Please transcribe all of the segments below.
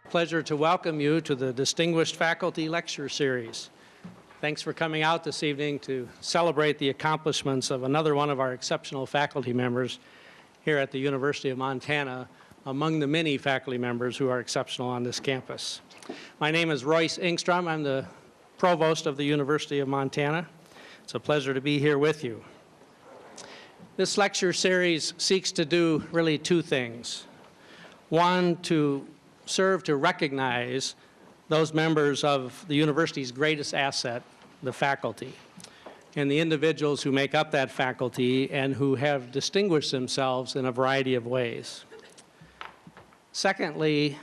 pleasure to welcome you to the Distinguished Faculty Lecture Series. Thanks for coming out this evening to celebrate the accomplishments of another one of our exceptional faculty members here at the University of Montana, among the many faculty members who are exceptional on this campus. My name is Royce Engstrom. I'm the Provost of the University of Montana. It's a pleasure to be here with you. This lecture series seeks to do really two things. One, to serve to recognize those members of the university's greatest asset, the faculty, and the individuals who make up that faculty and who have distinguished themselves in a variety of ways. Secondly,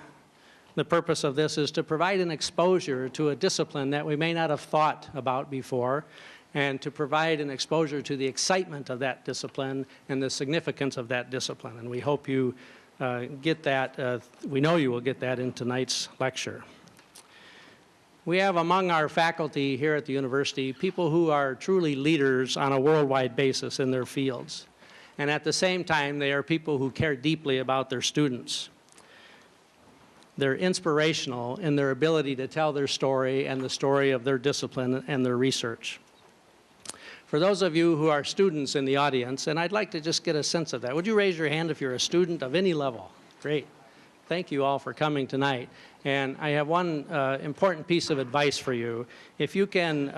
the purpose of this is to provide an exposure to a discipline that we may not have thought about before, and to provide an exposure to the excitement of that discipline and the significance of that discipline. And we hope you get that, we know you will get that in tonight's lecture. We have among our faculty here at the university people who are truly leaders on a worldwide basis in their fields. And at the same time, they are people who care deeply about their students. They're inspirational in their ability to tell their story and the story of their discipline and their research. For those of you who are students in the audience, and I'd like to just get a sense of that, would you raise your hand if you're a student of any level? Great. Thank you all for coming tonight. And I have one important piece of advice for you. If you can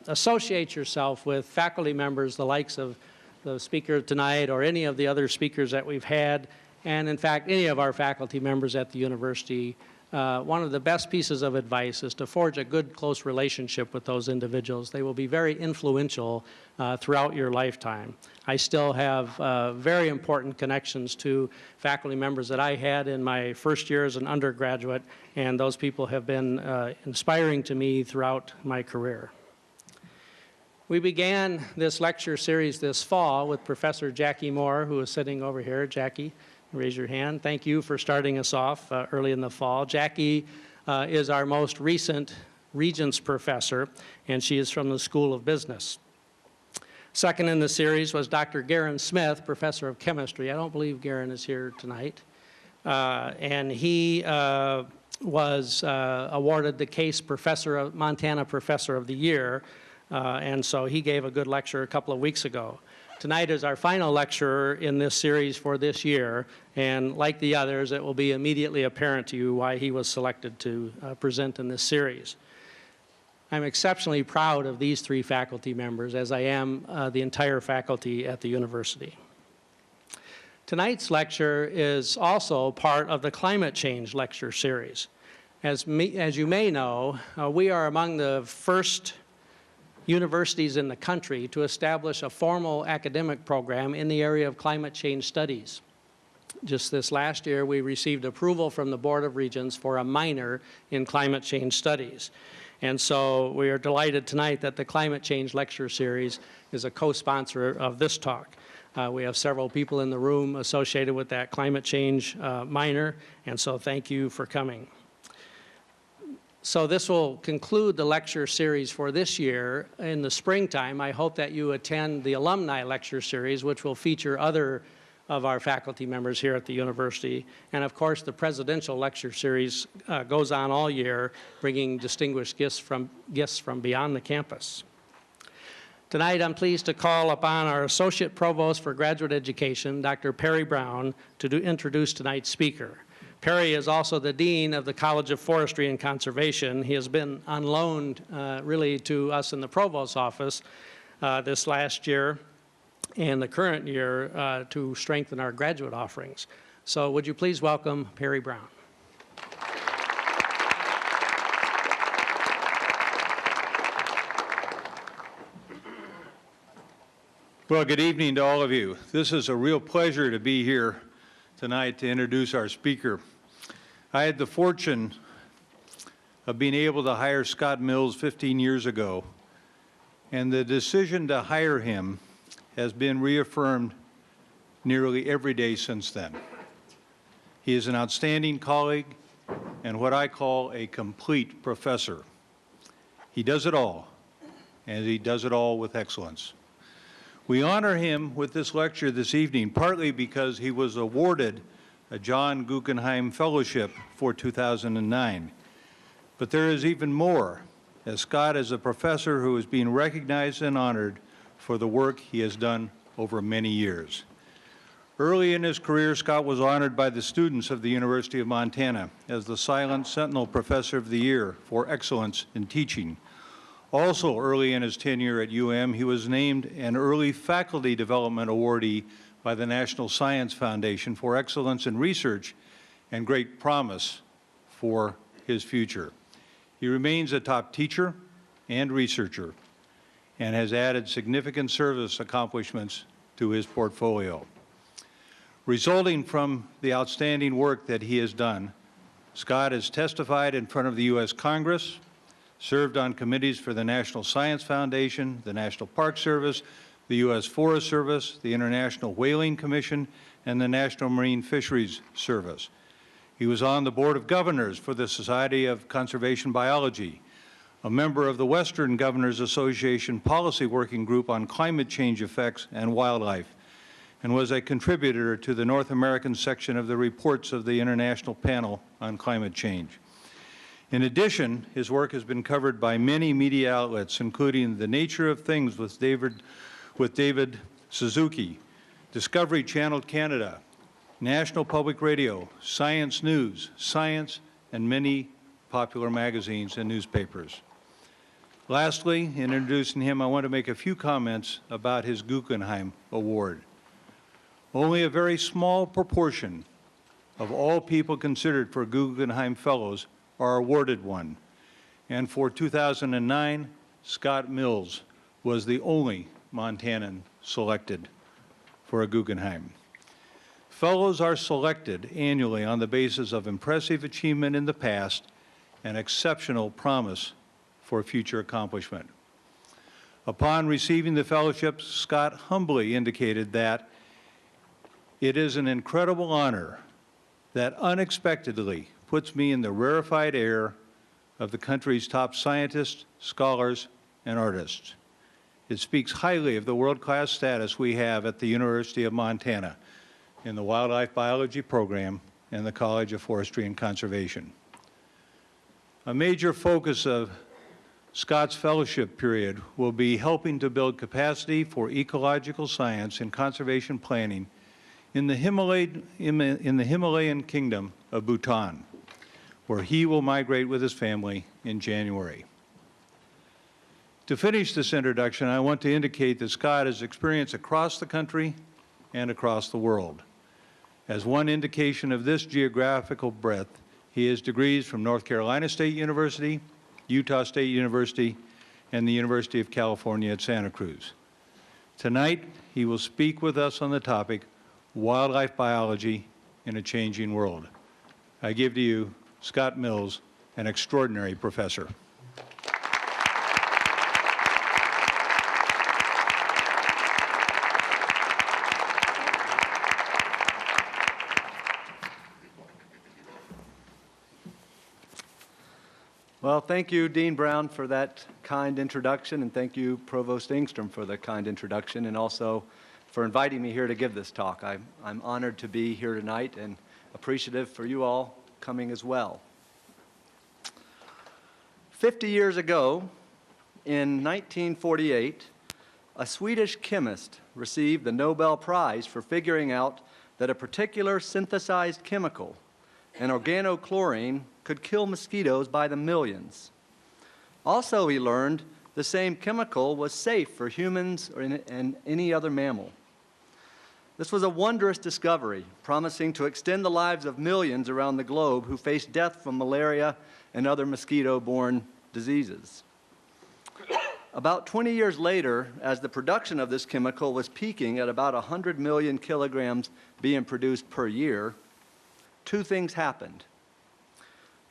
associate yourself with faculty members, the likes of the speaker tonight or any of the other speakers that we've had, and in fact, any of our faculty members at the university, one of the best pieces of advice is to forge a good, close relationship with those individuals. They will be very influential throughout your lifetime. I still have very important connections to faculty members that I had in my first year as an undergraduate, and those people have been inspiring to me throughout my career. We began this lecture series this fall with Professor Jackie Moore, who is sitting over here. Jackie, raise your hand. Thank you for starting us off early in the fall. Jackie is our most recent Regents Professor, and she is from the School of Business. Second in the series was Dr. Garen Smith, Professor of Chemistry. I don't believe Garen is here tonight. And he was awarded the Case Montana Professor of the Year, and so he gave a good lecture a couple of weeks ago. Tonight is our final lecturer in this series for this year, and like the others, it will be immediately apparent to you why he was selected to present in this series. I'm exceptionally proud of these three faculty members, as I am the entire faculty at the university. Tonight's lecture is also part of the Climate Change Lecture Series. As you may know, we are among the first universities in the country to establish a formal academic program in the area of climate change studies. Just this last year, we received approval from the Board of Regents for a minor in climate change studies. And so we are delighted tonight that the Climate Change Lecture Series is a co-sponsor of this talk. We have several people in the room associated with that climate change minor, and so thank you for coming. So this will conclude the lecture series for this year. In the springtime, I hope that you attend the Alumni Lecture Series, which will feature other of our faculty members here at the university. And of course, the Presidential Lecture Series goes on all year, bringing distinguished guests from beyond the campus. Tonight, I'm pleased to call upon our Associate Provost for Graduate Education, Dr. Perry Brown, to introduce tonight's speaker. Perry is also the Dean of the College of Forestry and Conservation. He has been on loan really to us in the Provost's office this last year and the current year to strengthen our graduate offerings. So would you please welcome Perry Brown. Well, good evening to all of you. This is a real pleasure to be here tonight to introduce our speaker. I had the fortune of being able to hire Scott Mills 15 years ago, and the decision to hire him has been reaffirmed nearly every day since then. He is an outstanding colleague and what I call a complete professor. He does it all, and he does it all with excellence. We honor him with this lecture this evening, partly because he was awarded a John Guggenheim Fellowship for 2009. But there is even more, as Scott is a professor who is being recognized and honored for the work he has done over many years. Early in his career, Scott was honored by the students of the University of Montana as the Silent Sentinel Professor of the Year for excellence in teaching. Also early in his tenure at UM, he was named an Early Faculty Development Awardee by the National Science Foundation for excellence in research and great promise for his future. He remains a top teacher and researcher and has added significant service accomplishments to his portfolio. Resulting from the outstanding work that he has done, Scott has testified in front of the U.S. Congress, served on committees for the National Science Foundation, the National Park Service, the U.S. Forest Service, the International Whaling Commission, and the National Marine Fisheries Service. He was on the Board of Governors for the Society of Conservation Biology, a member of the Western Governors Association Policy Working Group on Climate Change Effects and Wildlife, and was a contributor to the North American section of the reports of the International Panel on Climate Change. In addition, his work has been covered by many media outlets, including The Nature of Things with David Suzuki, Discovery Channel Canada, National Public Radio, Science News, Science, and many popular magazines and newspapers. Lastly, in introducing him, I want to make a few comments about his Guggenheim Award. Only a very small proportion of all people considered for Guggenheim Fellows are awarded one. And for 2009, Scott Mills was the only Montanan selected for a Guggenheim. Fellows are selected annually on the basis of impressive achievement in the past and exceptional promise for future accomplishment. Upon receiving the fellowship, Scott humbly indicated that it is an incredible honor that unexpectedly puts me in the rarefied air of the country's top scientists, scholars, and artists. It speaks highly of the world-class status we have at the University of Montana in the Wildlife Biology program and the College of Forestry and Conservation. A major focus of Scott's fellowship period will be helping to build capacity for ecological science and conservation planning in the Himalayan kingdom of Bhutan, where he will migrate with his family in January. To finish this introduction, I want to indicate that Scott has experience across the country and across the world. As one indication of this geographical breadth, he has degrees from North Carolina State University, Utah State University, and the University of California at Santa Cruz. Tonight, he will speak with us on the topic, Wildlife Biology in a Changing World. I give to you Scott Mills, an extraordinary professor. Well, thank you, Dean Brown, for that kind introduction, and thank you, Provost Engstrom, for the kind introduction, and also for inviting me here to give this talk. I'm honored to be here tonight and appreciative for you all coming as well. 50 years ago, in 1948, a Swedish chemist received the Nobel Prize for figuring out that a particular synthesized chemical, an organochlorine, could kill mosquitoes by the millions. Also, he learned the same chemical was safe for humans and any other mammal. This was a wondrous discovery, promising to extend the lives of millions around the globe who face death from malaria and other mosquito-borne diseases. About 20 years later, as the production of this chemical was peaking at about 100 million kilograms being produced per year, two things happened.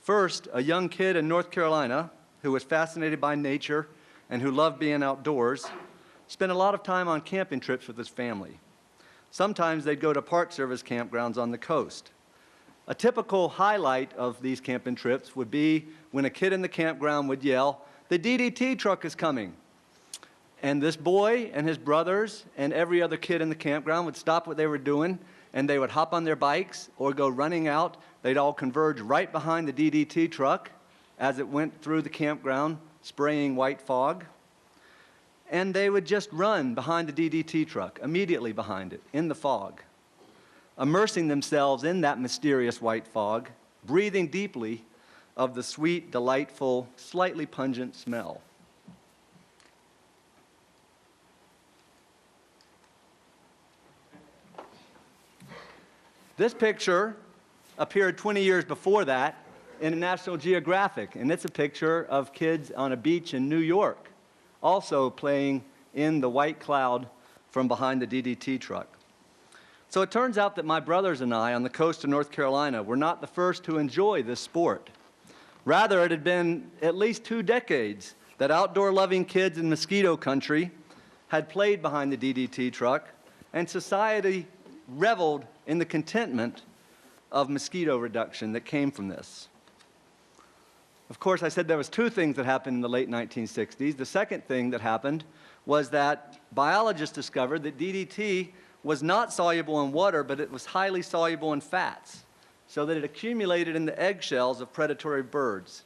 First, a young kid in North Carolina who was fascinated by nature and who loved being outdoors spent a lot of time on camping trips with his family. Sometimes they'd go to Park Service campgrounds on the coast. A typical highlight of these camping trips would be when a kid in the campground would yell, "The DDT truck is coming." And this boy and his brothers and every other kid in the campground would stop what they were doing and they would hop on their bikes or go running out. They'd all converge right behind the DDT truck as it went through the campground, spraying white fog. And they would just run behind the DDT truck, immediately behind it, in the fog, immersing themselves in that mysterious white fog, breathing deeply of the sweet, delightful, slightly pungent smell. This picture appeared 20 years before that in National Geographic, and it's a picture of kids on a beach in New York, also playing in the white cloud from behind the DDT truck. So it turns out that my brothers and I on the coast of North Carolina were not the first to enjoy this sport. Rather, it had been at least 2 decades that outdoor-loving kids in mosquito country had played behind the DDT truck, and society reveled in the contentment of mosquito reduction that came from this. Of course, I said there was 2 things that happened in the late 1960s. The second thing that happened was that biologists discovered that DDT was not soluble in water, but it was highly soluble in fats, so that it accumulated in the eggshells of predatory birds.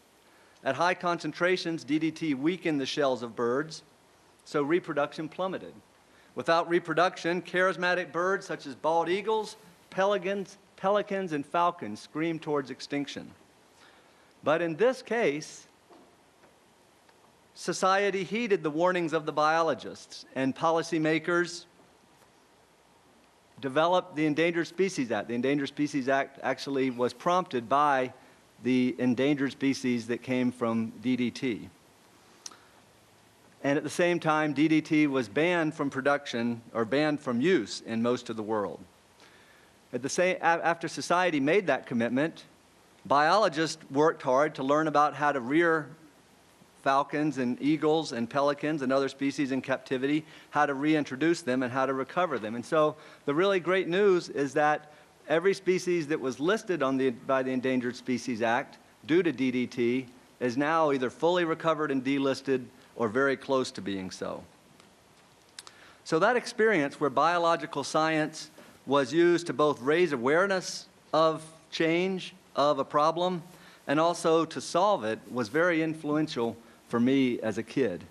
At high concentrations, DDT weakened the shells of birds, so reproduction plummeted. Without reproduction, charismatic birds such as bald eagles, pelicans, and falcons scream towards extinction. But in this case, society heeded the warnings of the biologists, and policymakers developed the Endangered Species Act. The Endangered Species Act actually was prompted by the endangered species that came from DDT. And at the same time, DDT was banned from production or banned from use in most of the world. After society made that commitment, biologists worked hard to learn about how to rear falcons and eagles and pelicans and other species in captivity, how to reintroduce them and how to recover them. And so the really great news is that every species that was listed by the Endangered Species Act due to DDT is now either fully recovered and delisted or very close to being so. So that experience where biological science was used to both raise awareness of change, of a problem, and also to solve it was very influential for me as a kid.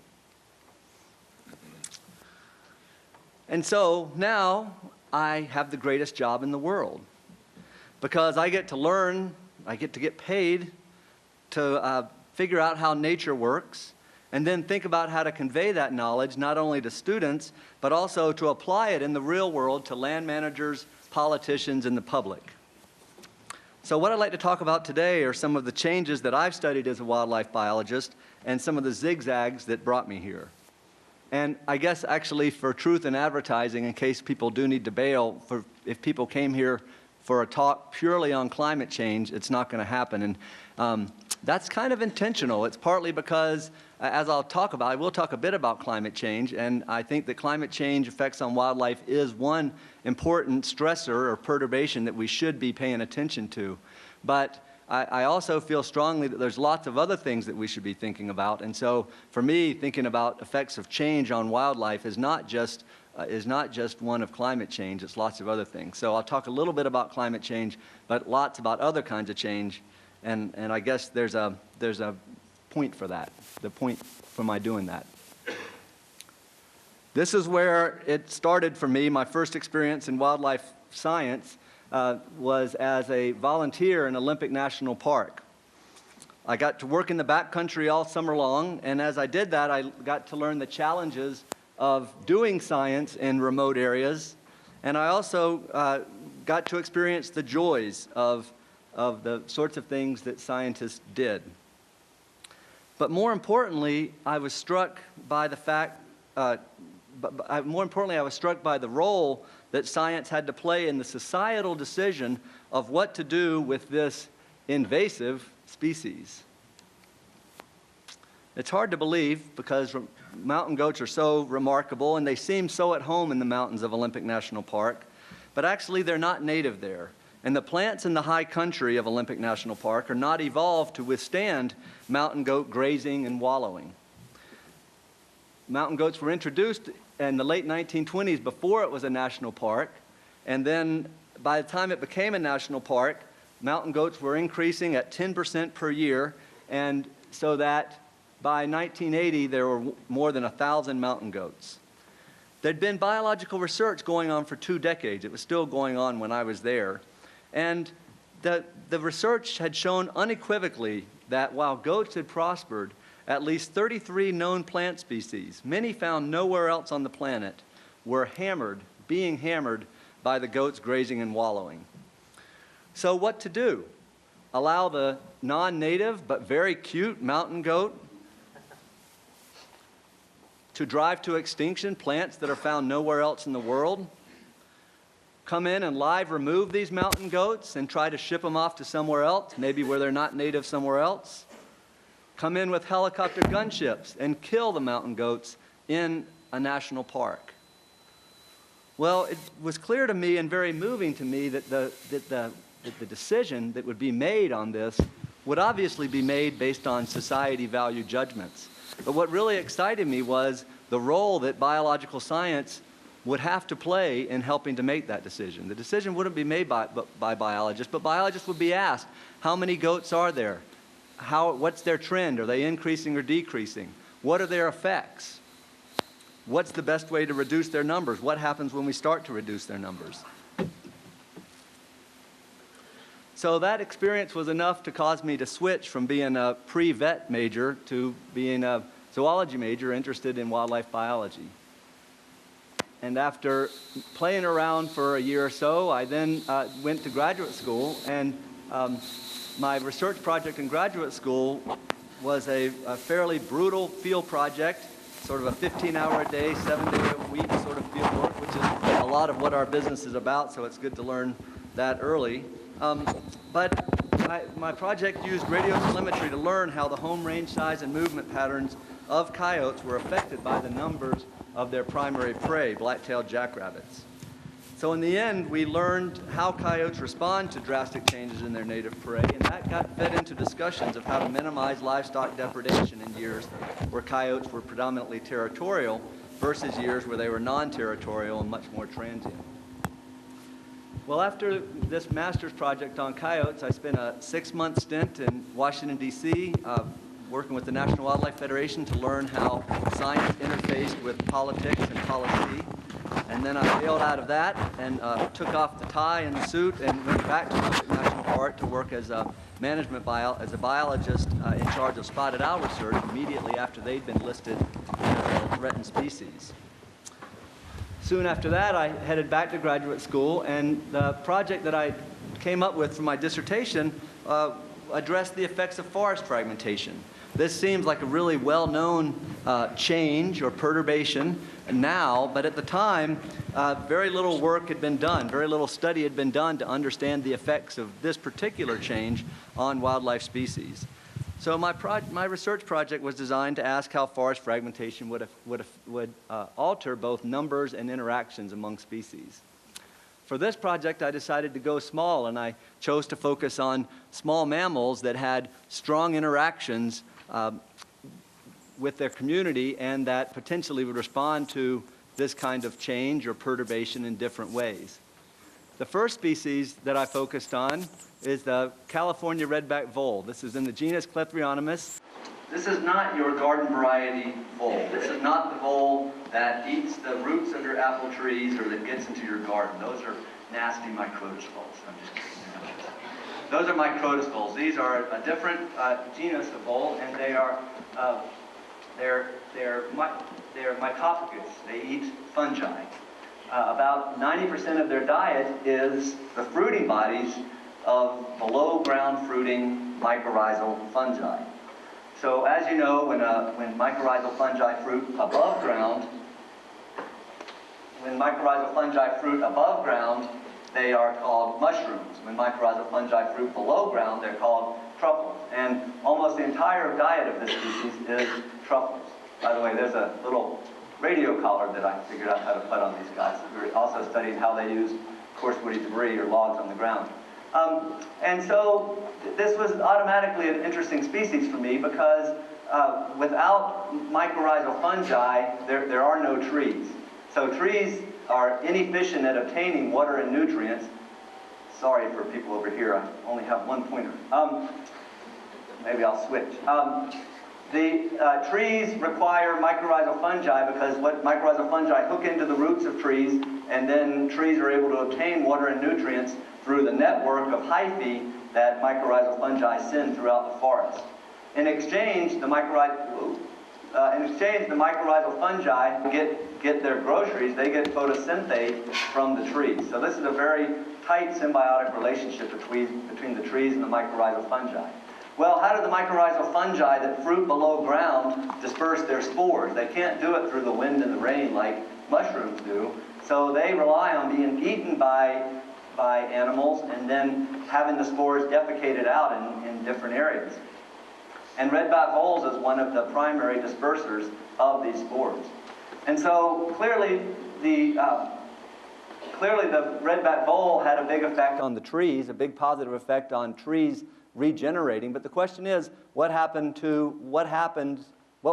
And so now I have the greatest job in the world because I get to learn, I get to get paid to figure out how nature works and then think about how to convey that knowledge not only to students but also to apply it in the real world to land managers, politicians, and the public. So what I'd like to talk about today are some of the changes that I've studied as a wildlife biologist and some of the zigzags that brought me here. And I guess actually for truth in advertising, in case people do need to bail, if people came here for a talk purely on climate change, it's not going to happen. And that's kind of intentional. It's partly because, as I'll talk about, I will talk a bit about climate change, and I think that climate change effects on wildlife is one important stressor or perturbation that we should be paying attention to. But I also feel strongly that there's lots of other things that we should be thinking about. And so for me, thinking about effects of change on wildlife is not just one of climate change, it's lots of other things. So I'll talk a little bit about climate change, but lots about other kinds of change. And I guess there's a point for that, the point for my doing that. This is where it started for me. My first experience in wildlife science was as a volunteer in Olympic National Park. I got to work in the backcountry all summer long, and as I did that, I got to learn the challenges of doing science in remote areas, and I also got to experience the joys of the sorts of things that scientists did. But more importantly, I was struck by the fact, I was struck by the role that science had to play in the societal decision of what to do with this invasive species. It's hard to believe because mountain goats are so remarkable and they seem so at home in the mountains of Olympic National Park, but actually they're not native there. And the plants in the high country of Olympic National Park are not evolved to withstand mountain goat grazing and wallowing. Mountain goats were introduced in the late 1920s before it was a national park, and then by the time it became a national park, mountain goats were increasing at 10% per year, and so that by 1980, there were more than 1,000 mountain goats. There'd been biological research going on for 2 decades. It was still going on when I was there. And the research had shown unequivocally that while goats had prospered, at least 33 known plant species, many found nowhere else on the planet, were being hammered by the goats grazing and wallowing. So what to do? Allow the non-native but very cute mountain goat to drive to extinction plants that are found nowhere else in the world? Come in and live remove these mountain goats and try to ship them off to somewhere else, maybe where they're not native somewhere else? Come in with helicopter gunships and kill the mountain goats in a national park? Well, it was clear to me and very moving to me that the decision that would be made on this would obviously be made based on society value judgments. But what really excited me was the role that biological science would have to play in helping to make that decision. The decision wouldn't be made by biologists, but biologists would be asked, how many goats are there? What's their trend? Are they increasing or decreasing? What are their effects? What's the best way to reduce their numbers? What happens when we start to reduce their numbers? So that experience was enough to cause me to switch from being a pre-vet major to being a zoology major interested in wildlife biology. And after playing around for a year or so, I then went to graduate school, and my research project in graduate school was a fairly brutal field project, sort of a 15-hour-a-day, 7-day-a-week sort of field work, which is a lot of what our business is about, so it's good to learn that early. But my project used radio telemetry to learn how the home range size and movement patterns of coyotes were affected by the numbers of their primary prey, black-tailed jackrabbits. So in the end, we learned how coyotes respond to drastic changes in their native prey, and that got fed into discussions of how to minimize livestock depredation in years where coyotes were predominantly territorial versus years where they were non-territorial and much more transient. Well, after this master's project on coyotes, I spent a 6-month stint in Washington, D.C., working with the National Wildlife Federation to learn how science interfaced with politics and policy. And then I bailed out of that and took off the tie and the suit and went back to Lubbock National Park to work as a biologist in charge of spotted owl research immediately after they'd been listed as a threatened species. Soon after that, I headed back to graduate school, and the project that I came up with for my dissertation addressed the effects of forest fragmentation. This seems like a really well-known change or perturbation now, but at the time, very little work had been done, very little study had been done to understand the effects of this particular change on wildlife species. So my research project was designed to ask how forest fragmentation would alter both numbers and interactions among species. For this project, I decided to go small, and I chose to focus on small mammals that had strong interactions with their community and that potentially would respond to this kind of change or perturbation in different ways. The first species that I focused on is the California redback vole. This is in the genus Clethrionomus. This is not your garden variety vole. This is not the vole that eats the roots of your apple trees or that gets into your garden. Those are nasty microtosols. I'm just kidding. Those are microtosols. These are a different genus of vole, and they are they're mycophagous. They eat fungi. About 90% of their diet is the fruiting bodies of below-ground fruiting mycorrhizal fungi. So as you know, when mycorrhizal fungi fruit above ground, they are called mushrooms. When mycorrhizal fungi fruit below ground, they're called truffles. And almost the entire diet of this species is truffles. By the way, there's a little radio collar that I figured out how to put on these guys. We also studied how they use coarse woody debris or logs on the ground. And so this was automatically an interesting species for me because without mycorrhizal fungi, there are no trees. So trees are inefficient at obtaining water and nutrients. Sorry for people over here, I only have one pointer. Maybe I'll switch. The trees require mycorrhizal fungi because what mycorrhizal fungi hook into the roots of trees, and then trees are able to obtain water and nutrients through the network of hyphae that mycorrhizal fungi send throughout the forest. In exchange, the mycorrhizal fungi get their groceries. They get photosynthase from the trees. So this is a very tight symbiotic relationship between the trees and the mycorrhizal fungi. Well, how do the mycorrhizal fungi that fruit below ground disperse their spores? They can't do it through the wind and the rain like mushrooms do. So they rely on being eaten by animals and then having the spores defecated out in different areas. And redback voles is one of the primary dispersers of these spores. And so clearly the redback vole had a big effect on the trees, a big positive effect on trees regenerating. But the question is, what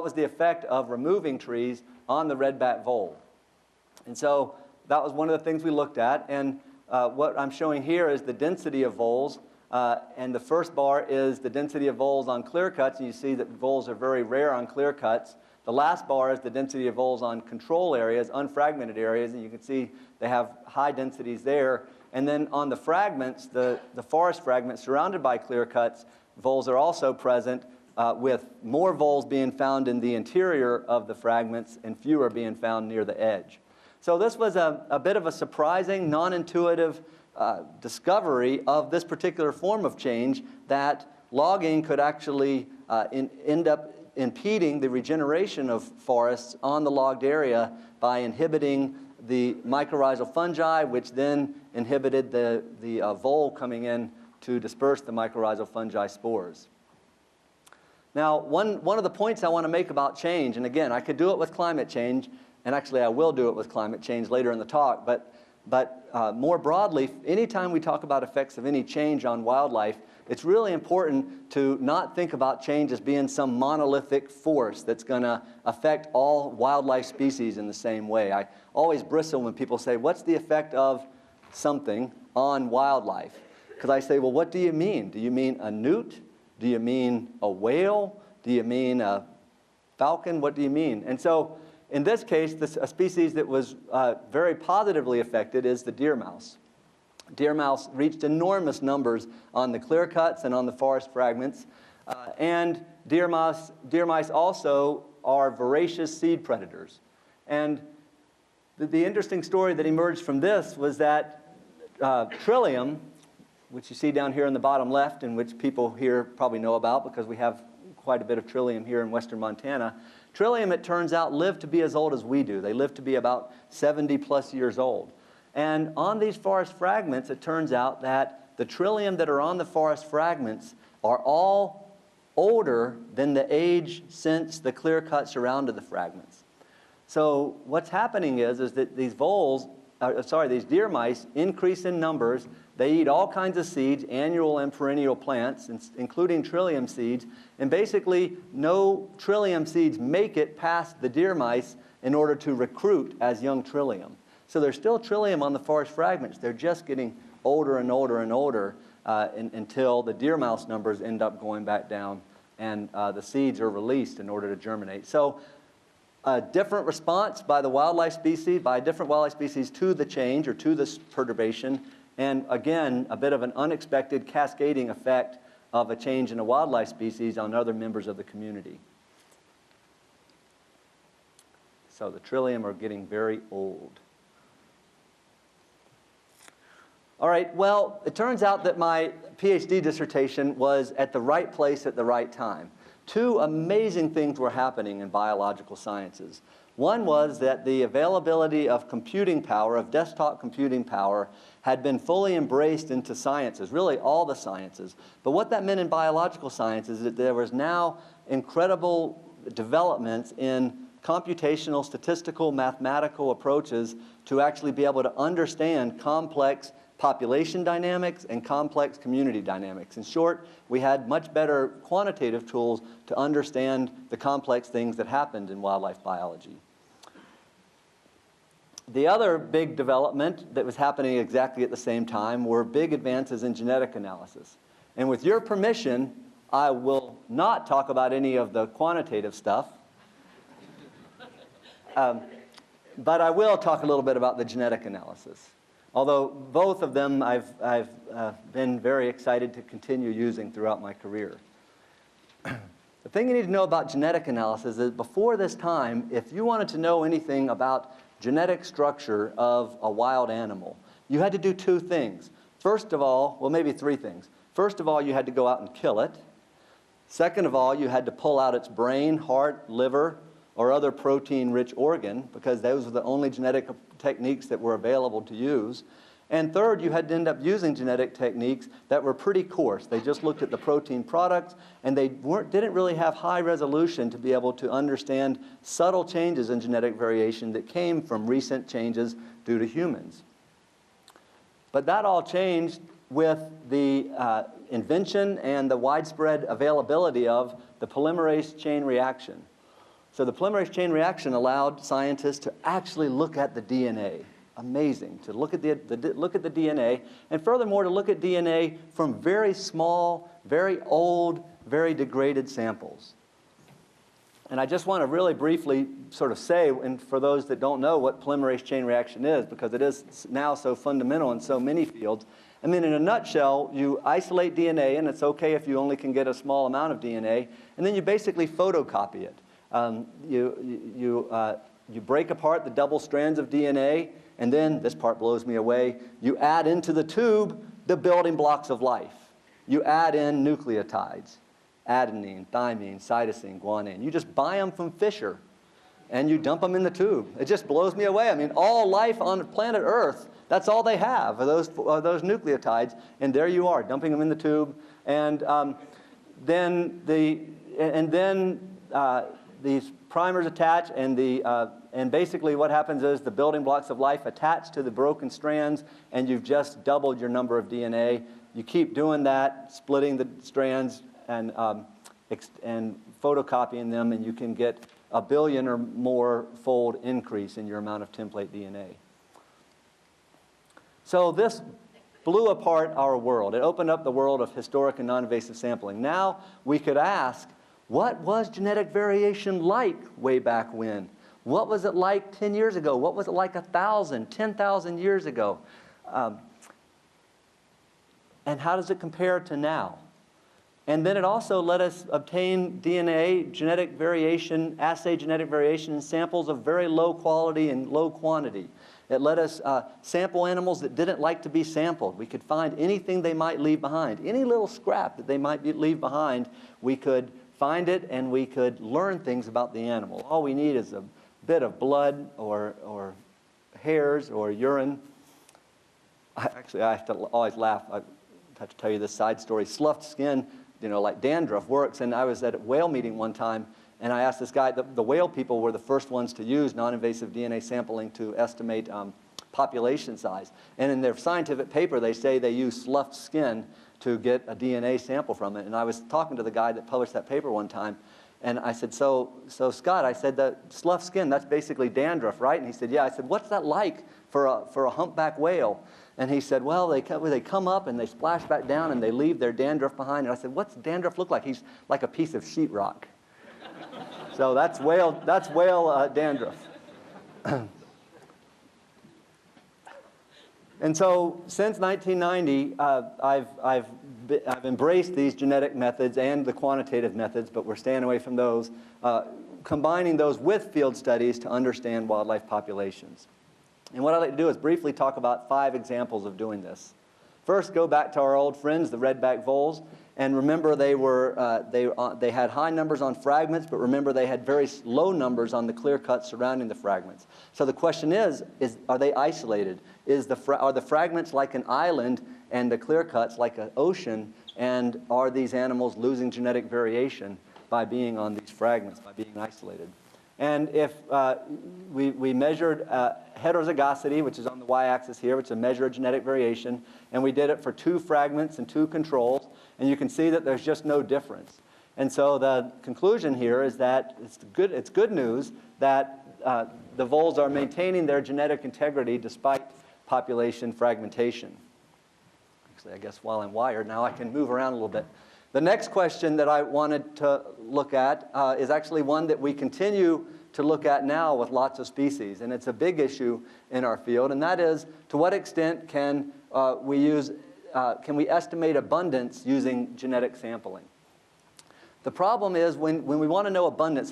was the effect of removing trees on the redback vole? And so that was one of the things we looked at. And what I'm showing here is the density of voles. And the first bar is the density of voles on clear cuts. And you see that voles are very rare on clear cuts. The last bar is the density of voles on control areas, unfragmented areas. And you can see they have high densities there. And then on the fragments, the forest fragments surrounded by clear cuts, voles are also present, with more voles being found in the interior of the fragments and fewer being found near the edge. So this was a bit of a surprising, non-intuitive discovery of this particular form of change, that logging could actually end up impeding the regeneration of forests on the logged area by inhibiting the mycorrhizal fungi, which then inhibited the vole coming in to disperse the mycorrhizal fungi spores. Now, one of the points I want to make about change, and again, I could do it with climate change, and actually I will do it with climate change later in the talk, but more broadly, anytime we talk about effects of any change on wildlife, it's really important to not think about change as being some monolithic force that's going to affect all wildlife species in the same way. I always bristle when people say, what's the effect of something on wildlife? Because I say, well, what do you mean? Do you mean a newt? Do you mean a whale? Do you mean a falcon? What do you mean? And so in this case, a species that was very positively affected is the deer mouse. Deer mouse reached enormous numbers on the clear cuts and on the forest fragments. And deer mice also are voracious seed predators. And the interesting story that emerged from this was that trillium, which you see down here in the bottom left, and which people here probably know about because we have quite a bit of trillium here in western Montana. Trillium, it turns out, live to be as old as we do. They live to be about 70 plus years old. And on these forest fragments, it turns out that the trillium that are on the forest fragments are all older than the age since the clear cut surrounded the fragments. So what's happening is that these these deer mice increase in numbers. They eat all kinds of seeds, annual and perennial plants, including trillium seeds. And basically, no trillium seeds make it past the deer mice in order to recruit as young trillium. So there's still trillium on the forest fragments. They're just getting older and older and older until the deer mouse numbers end up going back down and the seeds are released in order to germinate. So a different response by different wildlife species to the change or to this perturbation. And again, a bit of an unexpected cascading effect of a change in a wildlife species on other members of the community. So the trillium are getting very old. All right, well, it turns out that my PhD dissertation was at the right place at the right time. Two amazing things were happening in biological sciences. One was that the availability of computing power, of desktop computing power, had been fully embraced into sciences, really all the sciences. But what that meant in biological sciences is that there was now incredible developments in computational, statistical, mathematical approaches to actually be able to understand complex population dynamics and complex community dynamics. In short, we had much better quantitative tools to understand the complex things that happened in wildlife biology. The other big development that was happening exactly at the same time were big advances in genetic analysis. And with your permission, I will not talk about any of the quantitative stuff, but I will talk a little bit about the genetic analysis. Although both of them I've been very excited to continue using throughout my career. The thing you need to know about genetic analysis is before this time, if you wanted to know anything about genetic structure of a wild animal, you had to do two things. First of all, well, maybe three things. First of all, you had to go out and kill it. Second of all, you had to pull out its brain, heart, liver, or other protein-rich organ, because those were the only genetic techniques that were available to use. And third, you had to end up using genetic techniques that were pretty coarse. They just looked at the protein products, and they didn't really have high resolution to be able to understand subtle changes in genetic variation that came from recent changes due to humans. But that all changed with the invention and the widespread availability of the polymerase chain reaction. So the polymerase chain reaction allowed scientists to actually look at the DNA. Amazing, to look at the DNA, and furthermore to look at DNA from very small, very old, very degraded samples. And I just want to really briefly sort of say, and for those that don't know what polymerase chain reaction is, because it is now so fundamental in so many fields, I mean, in a nutshell, you isolate DNA, and it's okay if you only can get a small amount of DNA, and then you basically photocopy it. You break apart the double strands of DNA, and then, this part blows me away, you add into the tube the building blocks of life. You add in nucleotides, adenine, thymine, cytosine, guanine. You just buy them from Fisher, and you dump them in the tube. It just blows me away. I mean, all life on planet Earth, that's all they have, are those nucleotides, and there you are, dumping them in the tube. And then these primers attach, and basically what happens is the building blocks of life attach to the broken strands, and you've just doubled your number of DNA. You keep doing that, splitting the strands and photocopying them, and you can get a billion or more fold increase in your amount of template DNA. So this blew apart our world. It opened up the world of historic and non-invasive sampling. Now we could ask, what was genetic variation like way back when? What was it like 10 years ago? What was it like 1,000, 10,000 years ago? And how does it compare to now? And then it also let us obtain DNA, genetic variation, assay genetic variation in samples of very low quality and low quantity. It let us sample animals that didn't like to be sampled. We could find anything they might leave behind. Any little scrap that they might leave behind, we could find it, and we could learn things about the animal. All we need is a bit of blood or hairs or urine. Actually, I have to always laugh. I have to tell you this side story. Sloughed skin, you know, like dandruff works. And I was at a whale meeting one time, and I asked this guy, the whale people were the first ones to use non-invasive DNA sampling to estimate population size. And in their scientific paper, they say they use sloughed skin to get a DNA sample from it. And I was talking to the guy that published that paper one time, and I said, so Scott, I said, that sloughed skin, that's basically dandruff, right? And he said, yeah. I said, what's that like for a humpback whale? And he said, well, they come up and they splash back down and they leave their dandruff behind. And I said, what's dandruff look like? He's like a piece of sheetrock. So that's whale dandruff. And so since 1990, I've embraced these genetic methods and the quantitative methods, but we're staying away from those, combining those with field studies to understand wildlife populations. And what I'd like to do is briefly talk about 5 examples of doing this. First, go back to our old friends, the redback voles, and remember they had high numbers on fragments, but remember they had very low numbers on the clear cuts surrounding the fragments. So the question is are they isolated? Are the fragments like an island and the clear cuts like an ocean, and are these animals losing genetic variation by being on these fragments, by being isolated? And if we measured heterozygosity, which is on the y-axis here, which is a measure of genetic variation, and we did it for 2 fragments and 2 controls, and you can see that there's just no difference. And so the conclusion here is that it's good news that the voles are maintaining their genetic integrity despite population fragmentation. Actually, I guess while I'm wired now, I can move around a little bit. The next question that I wanted to look at is actually one that we continue to look at now with lots of species, and it's a big issue in our field, and that is, to what extent can we estimate abundance using genetic sampling? The problem is when we want to know abundance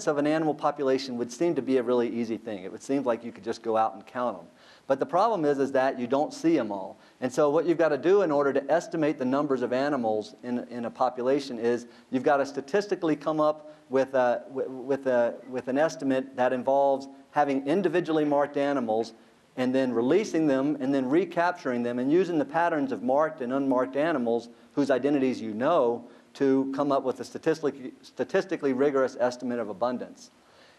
of an animal population would seem to be a really easy thing. It would seem like you could just go out and count them. But the problem is that you don't see them all. And so what you've got to do in order to estimate the numbers of animals in a population is you've got to statistically come up with an estimate that involves having individually marked animals and then releasing them and then recapturing them and using the patterns of marked and unmarked animals whose identities you know to come up with a statistically rigorous estimate of abundance.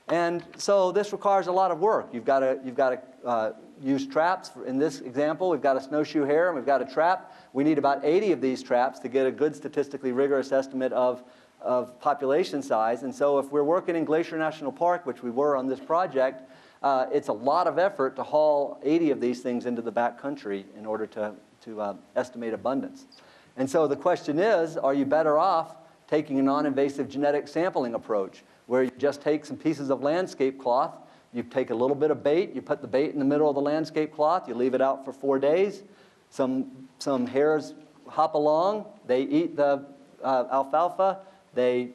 And so this requires a lot of work. You've got to use traps. In this example, we've got a snowshoe hare and we've got a trap. We need about 80 of these traps to get a good statistically rigorous estimate of population size. And so if we're working in Glacier National Park, which we were on this project, it's a lot of effort to haul 80 of these things into the back country in order to estimate abundance. And so the question is, are you better off taking a non-invasive genetic sampling approach, where you just take some pieces of landscape cloth, you take a little bit of bait, you put the bait in the middle of the landscape cloth, you leave it out for 4 days, some hares hop along, they eat the alfalfa, they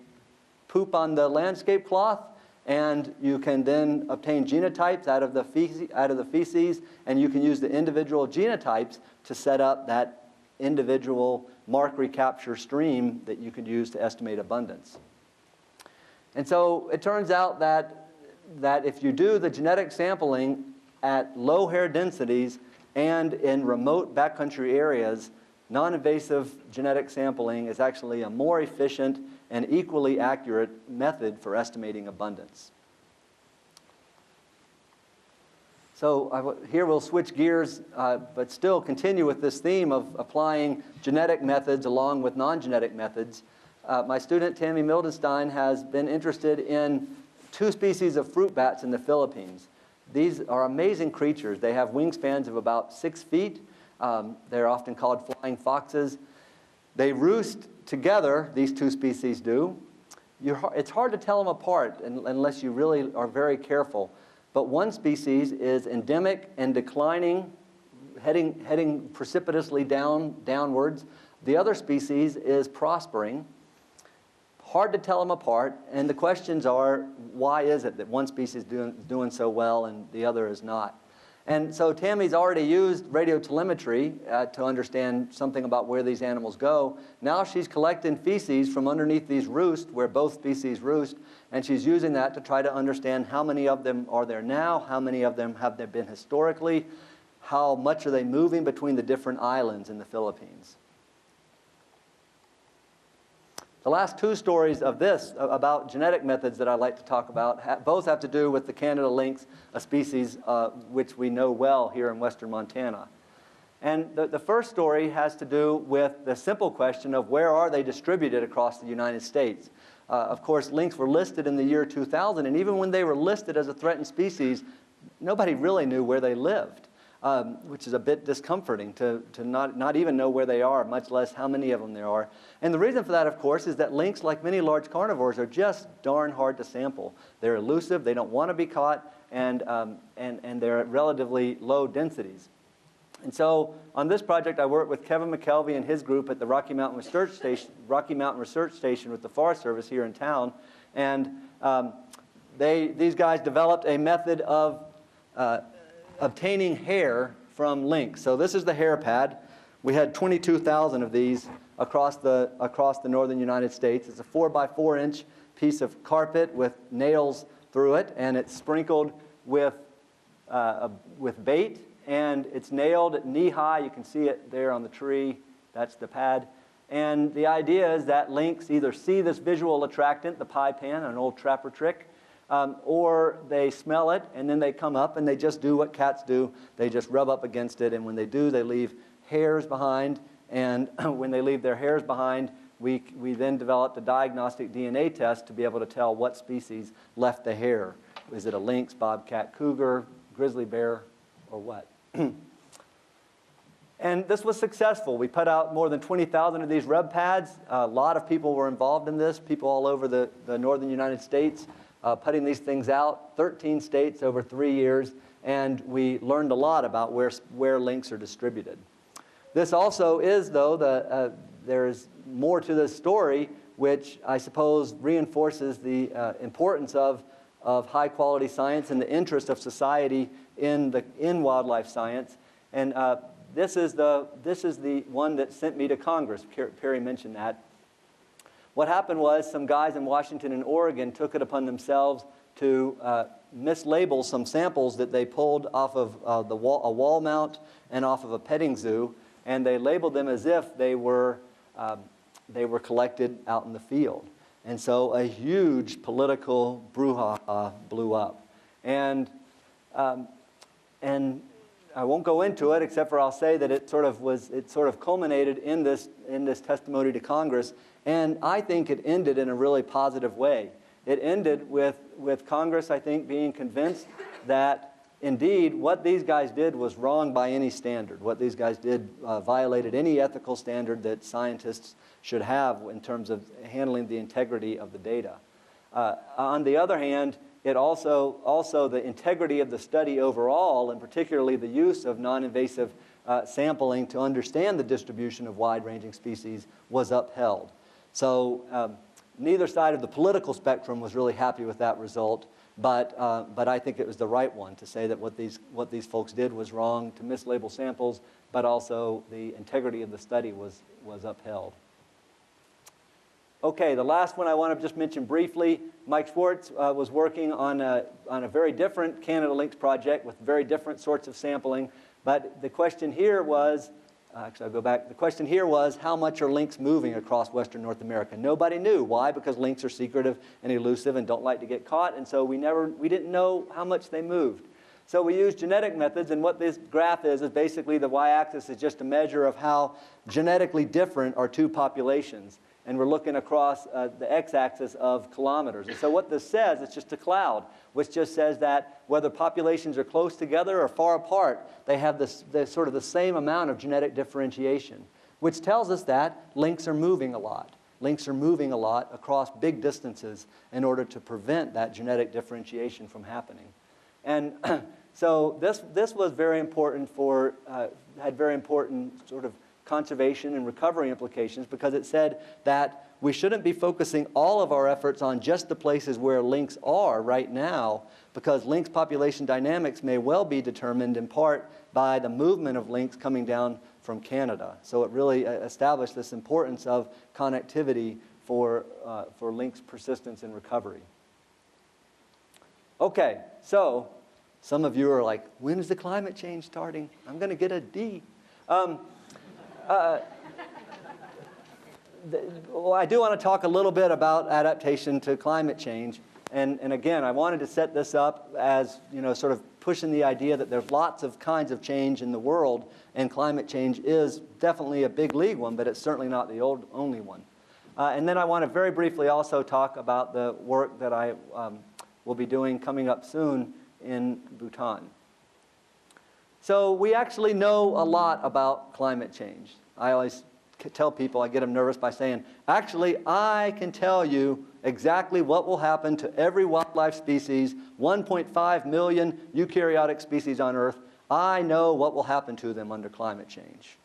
poop on the landscape cloth, and you can then obtain genotypes out of the feces, and you can use the individual genotypes to set up that individual mark recapture stream that you could use to estimate abundance. And so it turns out that if you do the genetic sampling at low hare densities and in remote backcountry areas, non-invasive genetic sampling is actually a more efficient and equally accurate method for estimating abundance. So here we'll switch gears, but still continue with this theme of applying genetic methods along with non-genetic methods. My student, Tammy Mildenstein, has been interested in 2 species of fruit bats in the Philippines. These are amazing creatures. They have wingspans of about 6 feet. They're often called flying foxes. They roost together, these 2 species do. It's hard to tell them apart unless you really are very careful. But one species is endemic and declining, heading precipitously downwards. The other species is prospering. Hard to tell them apart, and the questions are, why is it that one species is doing so well and the other is not? And so Tammy's already used radiotelemetry to understand something about where these animals go. Now she's collecting feces from underneath these roosts, where both species roost, and she's using that to try to understand how many of them are there now, how many of them have there been historically, how much are they moving between the different islands in the Philippines. The last 2 stories of this about genetic methods that I'd like to talk about both have to do with the Canada lynx, a species which we know well here in western Montana. And the first story has to do with the simple question of where are they distributed across the United States. Of course, lynx were listed in the year 2000, and even when they were listed as a threatened species, nobody really knew where they lived. Which is a bit discomforting to not even know where they are, much less how many of them there are. And the reason for that, of course, is that lynx, like many large carnivores, are just darn hard to sample. They're elusive, they don't want to be caught, and they're at relatively low densities. And so on this project, I worked with Kevin McKelvey and his group at the Rocky Mountain Research Station with the Forest Service here in town. And these guys developed a method of obtaining hair from lynx. So this is the hair pad. We had 22,000 of these across the northern United States. It's a 4x4 inch piece of carpet with nails through it, and it's sprinkled with bait, and it's nailed at knee high. You can see it there on the tree. That's the pad. And the idea is that lynx either see this visual attractant, the pie pan, an old trapper trick, or they smell it, and then they come up and they just do what cats do. They just rub up against it, and when they do, they leave hairs behind. And when they leave their hairs behind, we then developed a diagnostic DNA test to be able to tell what species left the hair. is it a lynx, bobcat, cougar, grizzly bear, or what? And this was successful. We put out more than 20,000 of these rub pads. A lot of people were involved in this, people all over the northern United States, putting these things out, 13 states over 3 years, and we learned a lot about where lynx are distributed. This also is, though, there's more to this story, which I suppose reinforces the importance of high-quality science and the interest of society in wildlife science. And this is the one that sent me to Congress. Perry mentioned that. What happened was some guys in Washington and Oregon took it upon themselves to mislabel some samples that they pulled off of a wall mount and off of a petting zoo, and they labeled them as if they were collected out in the field. And so a huge political brouhaha blew up. And I won't go into it, except for I'll say that it sort of culminated in this testimony to Congress, and I think it ended in a really positive way. It ended with Congress, I think, being convinced that indeed what these guys did was wrong by any standard. What these guys did violated any ethical standard that scientists should have in terms of handling the integrity of the data. On the other hand, it also the integrity of the study overall, and particularly the use of non-invasive sampling to understand the distribution of wide-ranging species, was upheld. So neither side of the political spectrum was really happy with that result, but I think it was the right one to say that what these folks did was wrong, to mislabel samples, but also the integrity of the study was upheld. Okay, the last one I want to just mention briefly, Mike Schwartz was working on a very different Canada Lynx project with very different sorts of sampling, but the question here was, actually I'll go back, the question here was how much are lynx moving across Western North America? Nobody knew. Why? Because lynx are secretive and elusive and don't like to get caught, and so we didn't know how much they moved. So we used genetic methods, and what this graph is basically the y-axis is just a measure of how genetically different are two populations. And we're looking across the x-axis of kilometers. And so what this says, it's just a cloud, which just says that whether populations are close together or far apart, they have sort of the same amount of genetic differentiation, which tells us that lynx are moving a lot. Lynx are moving a lot across big distances in order to prevent that genetic differentiation from happening. And so this was very important had very important sort of conservation and recovery implications, because it said that we shouldn't be focusing all of our efforts on just the places where lynx are right now, because lynx population dynamics may well be determined in part by the movement of lynx coming down from Canada. So it really established this importance of connectivity for lynx persistence and recovery. Okay, so some of you are like, when is the climate change starting? I'm going to get a D. Well, I do want to talk a little bit about adaptation to climate change. And again, I wanted to set this up as, sort of pushing the idea that there's lots of kinds of change in the world, and climate change is definitely a big league one, but it's certainly not the only one. And then I want to very briefly also talk about the work that I will be doing coming up soon in Bhutan. So we actually know a lot about climate change. I always tell people, I get them nervous by saying, actually, I can tell you exactly what will happen to every wildlife species, 1.5 million eukaryotic species on Earth. I know what will happen to them under climate change.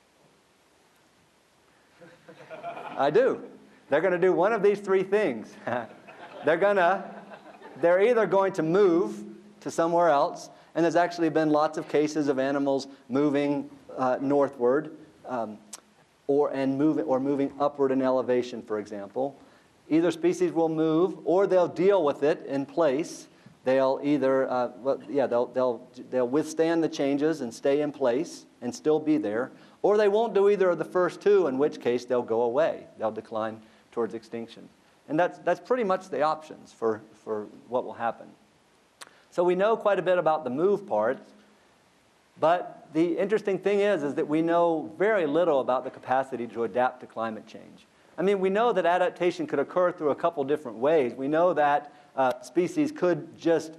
I do. They're going to do one of these three things. They're either going to move to somewhere else, and there's actually been lots of cases of animals moving northward, or moving upward in elevation, for example. Either species will move, or they'll deal with it in place. They'll either, they'll withstand the changes and stay in place and still be there, or they won't do either of the first two, in which case they'll go away. They'll decline towards extinction. And that's pretty much the options for what will happen. So we know quite a bit about the move part, but the interesting thing is that we know very little about the capacity to adapt to climate change. I mean, we know that adaptation could occur through a couple different ways. We know that species could just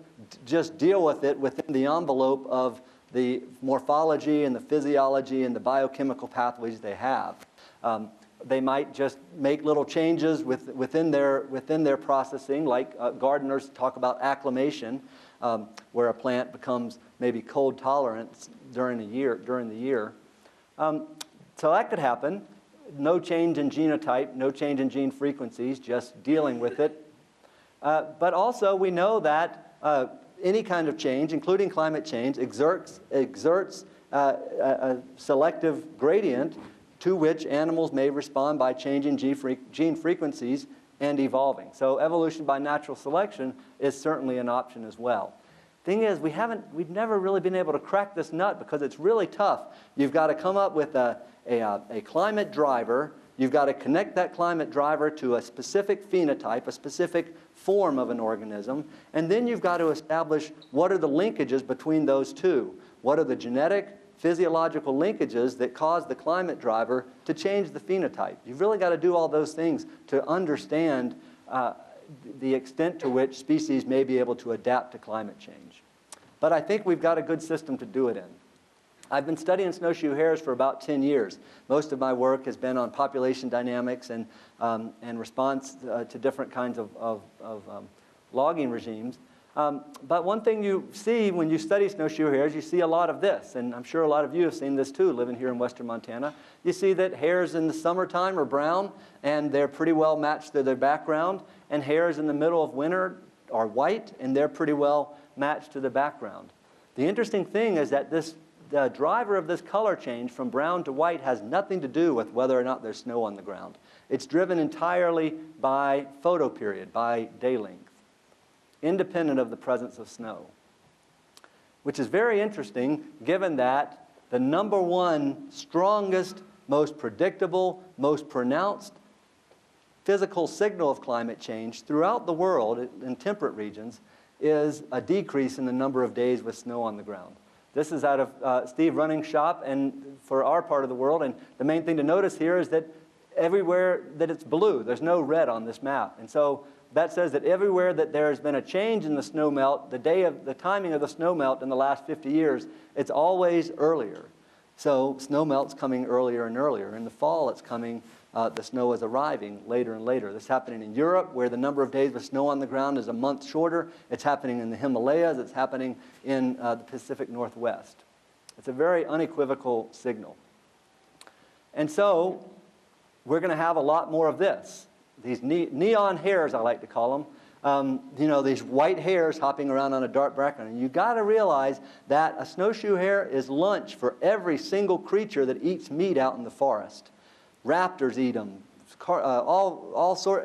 deal with it within the envelope of the morphology and the physiology and the biochemical pathways they have. They might just make little changes within their processing, like gardeners talk about acclimation, where a plant becomes maybe cold tolerant during the year. So that could happen. No change in genotype, no change in gene frequencies, just dealing with it. But also we know that any kind of change, including climate change, exerts a selective gradient to which animals may respond by changing gene frequencies and evolving. So evolution by natural selection is certainly an option as well. Thing is, we've never really been able to crack this nut because it's really tough. You've got to come up with a climate driver. You've got to connect that climate driver to a specific phenotype, a specific form of an organism, and then you've got to establish what are the linkages between those two. What are the genetic, physiological linkages that cause the climate driver to change the phenotype? You've really got to do all those things to understand the extent to which species may be able to adapt to climate change. But I think we've got a good system to do it in. I've been studying snowshoe hares for about 10 years. Most of my work has been on population dynamics and response to different kinds of logging regimes. But one thing you see when you study snowshoe hares, you see a lot of this, and I'm sure a lot of you have seen this too, living here in western Montana. You see that hares in the summertime are brown, and they're pretty well matched to their background, and hares in the middle of winter are white, and they're pretty well matched to the background. The interesting thing is that the driver of this color change from brown to white has nothing to do with whether or not there's snow on the ground. It's driven entirely by photoperiod, by day length, independent of the presence of snow, which is very interesting given that the number one strongest, most predictable, most pronounced physical signal of climate change throughout the world in temperate regions is a decrease in the number of days with snow on the ground. This is out of Steve Running's shop and for our part of the world, and the main thing to notice here is that everywhere that it's blue, there's no red on this map. And so that says that everywhere that there's been a change in the snow melt, the timing of the snow melt in the last 50 years, it's always earlier. So snow melt's coming earlier and earlier. In the fall, it's coming, the snow is arriving later and later. This is happening in Europe, where the number of days with snow on the ground is a month shorter. It's happening in the Himalayas. It's happening in the Pacific Northwest. It's a very unequivocal signal. And so we're going to have a lot more of this. These neon hares, I like to call them, these white hares hopping around on a dark background. And you've got to realize that a snowshoe hare is lunch for every single creature that eats meat out in the forest. Raptors eat them.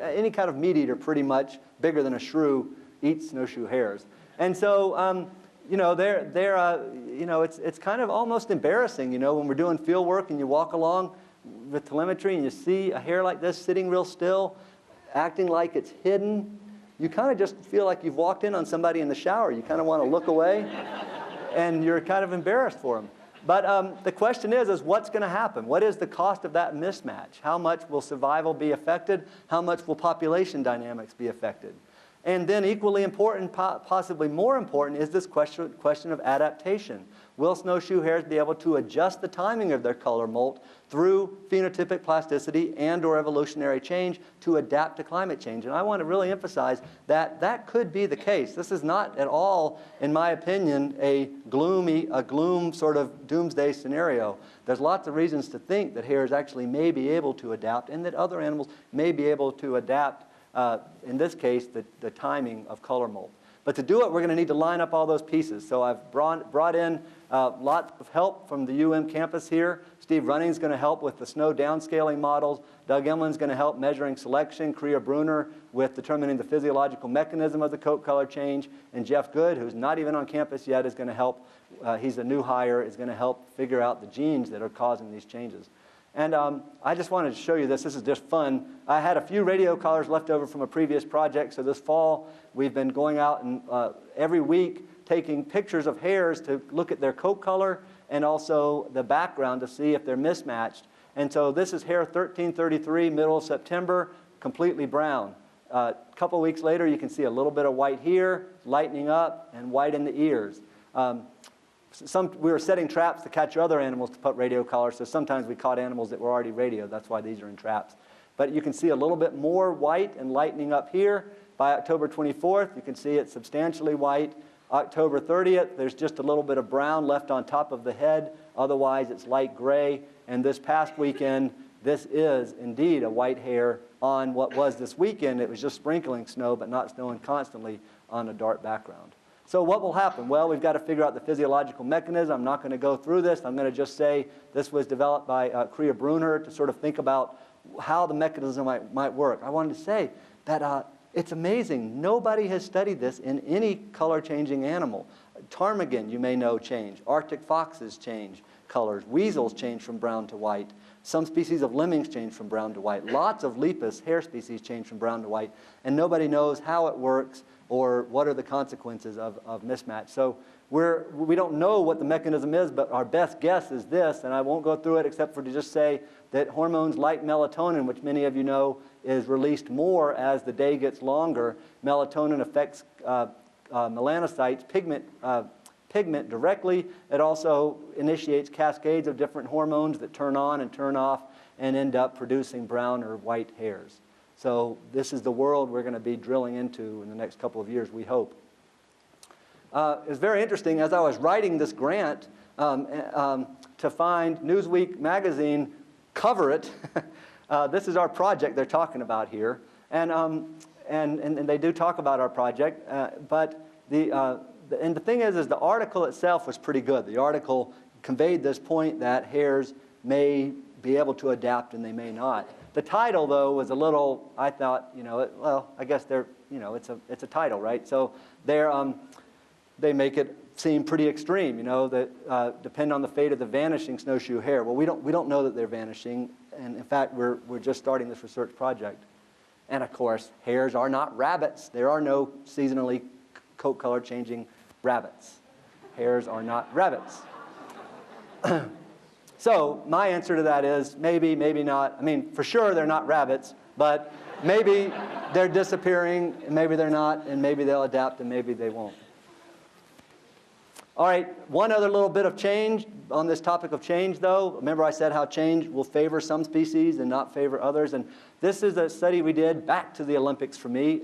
Any kind of meat eater pretty much bigger than a shrew eats snowshoe hares. And so, it's kind of almost embarrassing, when we're doing field work and you walk along with telemetry and you see a hare like this sitting real still, acting like it's hidden. You kind of just feel like you've walked in on somebody in the shower. You kind of want to look away, and you're kind of embarrassed for them. But the question is what's going to happen? What is the cost of that mismatch? How much will survival be affected? How much will population dynamics be affected? And then equally important, possibly more important, is this question of adaptation. Will snowshoe hares be able to adjust the timing of their color molt through phenotypic plasticity and or evolutionary change to adapt to climate change? And I want to really emphasize that that could be the case. This is not at all, in my opinion, a gloom sort of doomsday scenario. There's lots of reasons to think that hares actually may be able to adapt and that other animals may be able to adapt, in this case, the timing of color molt. But to do it, we're going to need to line up all those pieces. So I've brought in lots of help from the UM campus here. Steve Running's going to help with the snow downscaling models. Doug Emlin's going to help measuring selection. Kriya Bruner with determining the physiological mechanism of the coat color change. And Jeff Good, who's not even on campus yet, is going to help. He's a new hire, is going to help figure out the genes that are causing these changes. And I just wanted to show you this. This is just fun. I had a few radio collars left over from a previous project, so this fall we've been going out and every week taking pictures of hares to look at their coat color and also the background to see if they're mismatched. And so this is hare 1333, middle of September, completely brown. A couple weeks later, you can see a little bit of white here, lightening up, and white in the ears. We were setting traps to catch other animals to put radio collars, so sometimes we caught animals that were already radioed. That's why these are in traps. But you can see a little bit more white and lightening up here. By October 24th, you can see it's substantially white. October 30th, there's just a little bit of brown left on top of the head. Otherwise, it's light gray. And this past weekend, this is indeed a white hare on what was this weekend. It was just sprinkling snow, but not snowing constantly on a dark background. So what will happen? Well, we've got to figure out the physiological mechanism. I'm not going to go through this. I'm going to just say this was developed by Kriya Brunner to sort of think about how the mechanism might work. I wanted to say that it's amazing. Nobody has studied this in any color-changing animal. Ptarmigan, you may know, change. Arctic foxes change colors. Weasels change from brown to white. Some species of lemmings change from brown to white. Lots of lepus, hare species, change from brown to white. And nobody knows how it works or what are the consequences of mismatch. So we don't know what the mechanism is, but our best guess is this, and I won't go through it except for to just say that hormones like melatonin, which many of you know is released more as the day gets longer. Melatonin affects melanocytes, pigment directly. It also initiates cascades of different hormones that turn on and turn off and end up producing brown or white hairs. So this is the world we're going to be drilling into in the next couple of years, we hope. It's very interesting, as I was writing this grant, to find Newsweek magazine cover it. This is our project they're talking about here. And they do talk about our project, but and the thing is the article itself was pretty good. The article conveyed this point that hares may be able to adapt and they may not. The title, though, was a little, I thought, well, I guess they're, it's a title, right? So they make it seem pretty extreme, that depend on the fate of the vanishing snowshoe hare. Well, we don't know that they're vanishing, and in fact, we're just starting this research project. And of course, hares are not rabbits. There are no seasonally coat color changing rabbits. Hares are not rabbits. So my answer to that is maybe, maybe not. I mean, for sure they're not rabbits, but maybe they're disappearing, and maybe they're not, and maybe they'll adapt, and maybe they won't. All right, one other little bit of change on this topic of change, though. Remember I said how change will favor some species and not favor others, and this is a study we did back to the Olympics for me.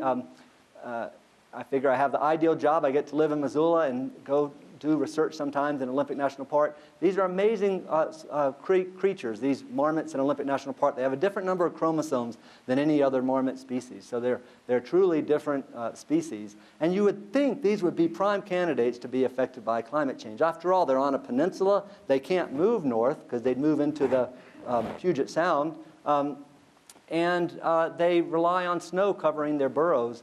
I figure I have the ideal job. I get to live in Missoula and go do research sometimes in Olympic National Park. These are amazing creatures, these marmots in Olympic National Park. They have a different number of chromosomes than any other marmot species. So they're truly different species. And you would think these would be prime candidates to be affected by climate change. After all, they're on a peninsula. They can't move north because they'd move into the Puget Sound. And they rely on snow covering their burrows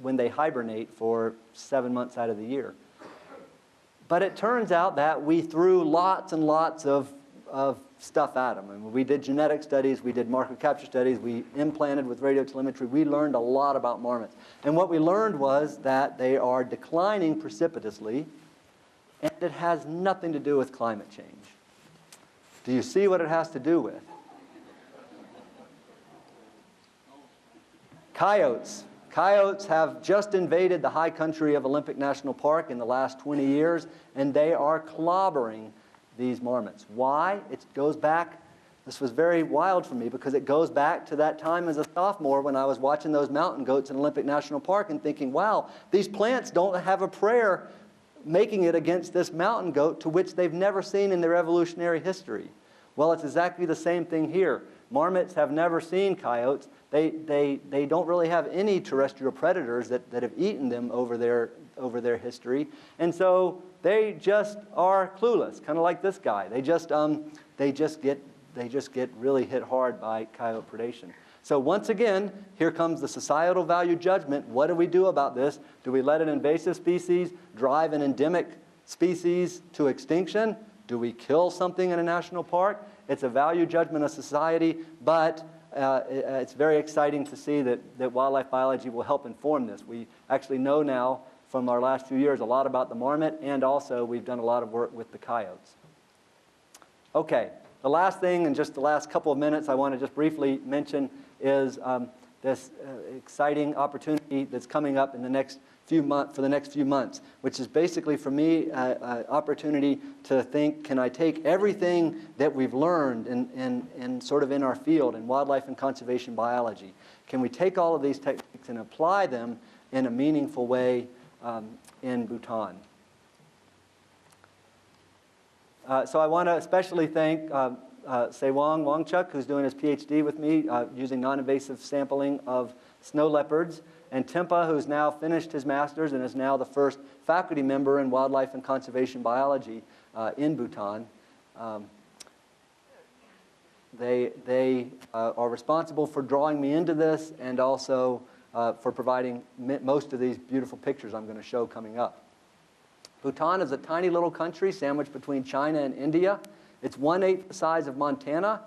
when they hibernate for 7 months out of the year. But it turns out that we threw lots and lots of stuff at them. And we did genetic studies, we did marker capture studies, we implanted with radio telemetry. We learned a lot about marmots. And what we learned was that they are declining precipitously, and it has nothing to do with climate change. Do you see what it has to do with? Coyotes. Coyotes have just invaded the high country of Olympic National Park in the last 20 years, and they are clobbering these marmots. Why? It goes back, this was very wild for me, because it goes back to that time as a sophomore when I was watching those mountain goats in Olympic National Park and thinking, wow, these plants don't have a prayer making it against this mountain goat to which they've never seen in their evolutionary history. Well, it's exactly the same thing here. Marmots have never seen coyotes. They don't really have any terrestrial predators that have eaten them over their history. And so they just are clueless, kind of like this guy. They just get really hit hard by coyote predation. So once again, here comes the societal value judgment. What do we do about this? Do we let an invasive species drive an endemic species to extinction? Do we kill something in a national park? It's a value judgment of society, but it's very exciting to see that wildlife biology will help inform this. We actually know now from our last few years a lot about the marmot, and also we've done a lot of work with the coyotes. Okay, The last thing, in just the last couple of minutes, I want to just briefly mention is this exciting opportunity that's coming up in the next few months, which is basically for me an opportunity to think, can I take everything that we've learned in sort of in our field in wildlife and conservation biology? Can we take all of these techniques and apply them in a meaningful way in Bhutan? So I want to especially thank Sewang Wangchuk, who's doing his PhD with me using non-invasive sampling of snow leopards, and Timpa, who's now finished his master's and is now the first faculty member in wildlife and conservation biology in Bhutan. They are responsible for drawing me into this and also for providing most of these beautiful pictures I'm going to show coming up. Bhutan is a tiny little country sandwiched between China and India. It's 1/8 the size of Montana,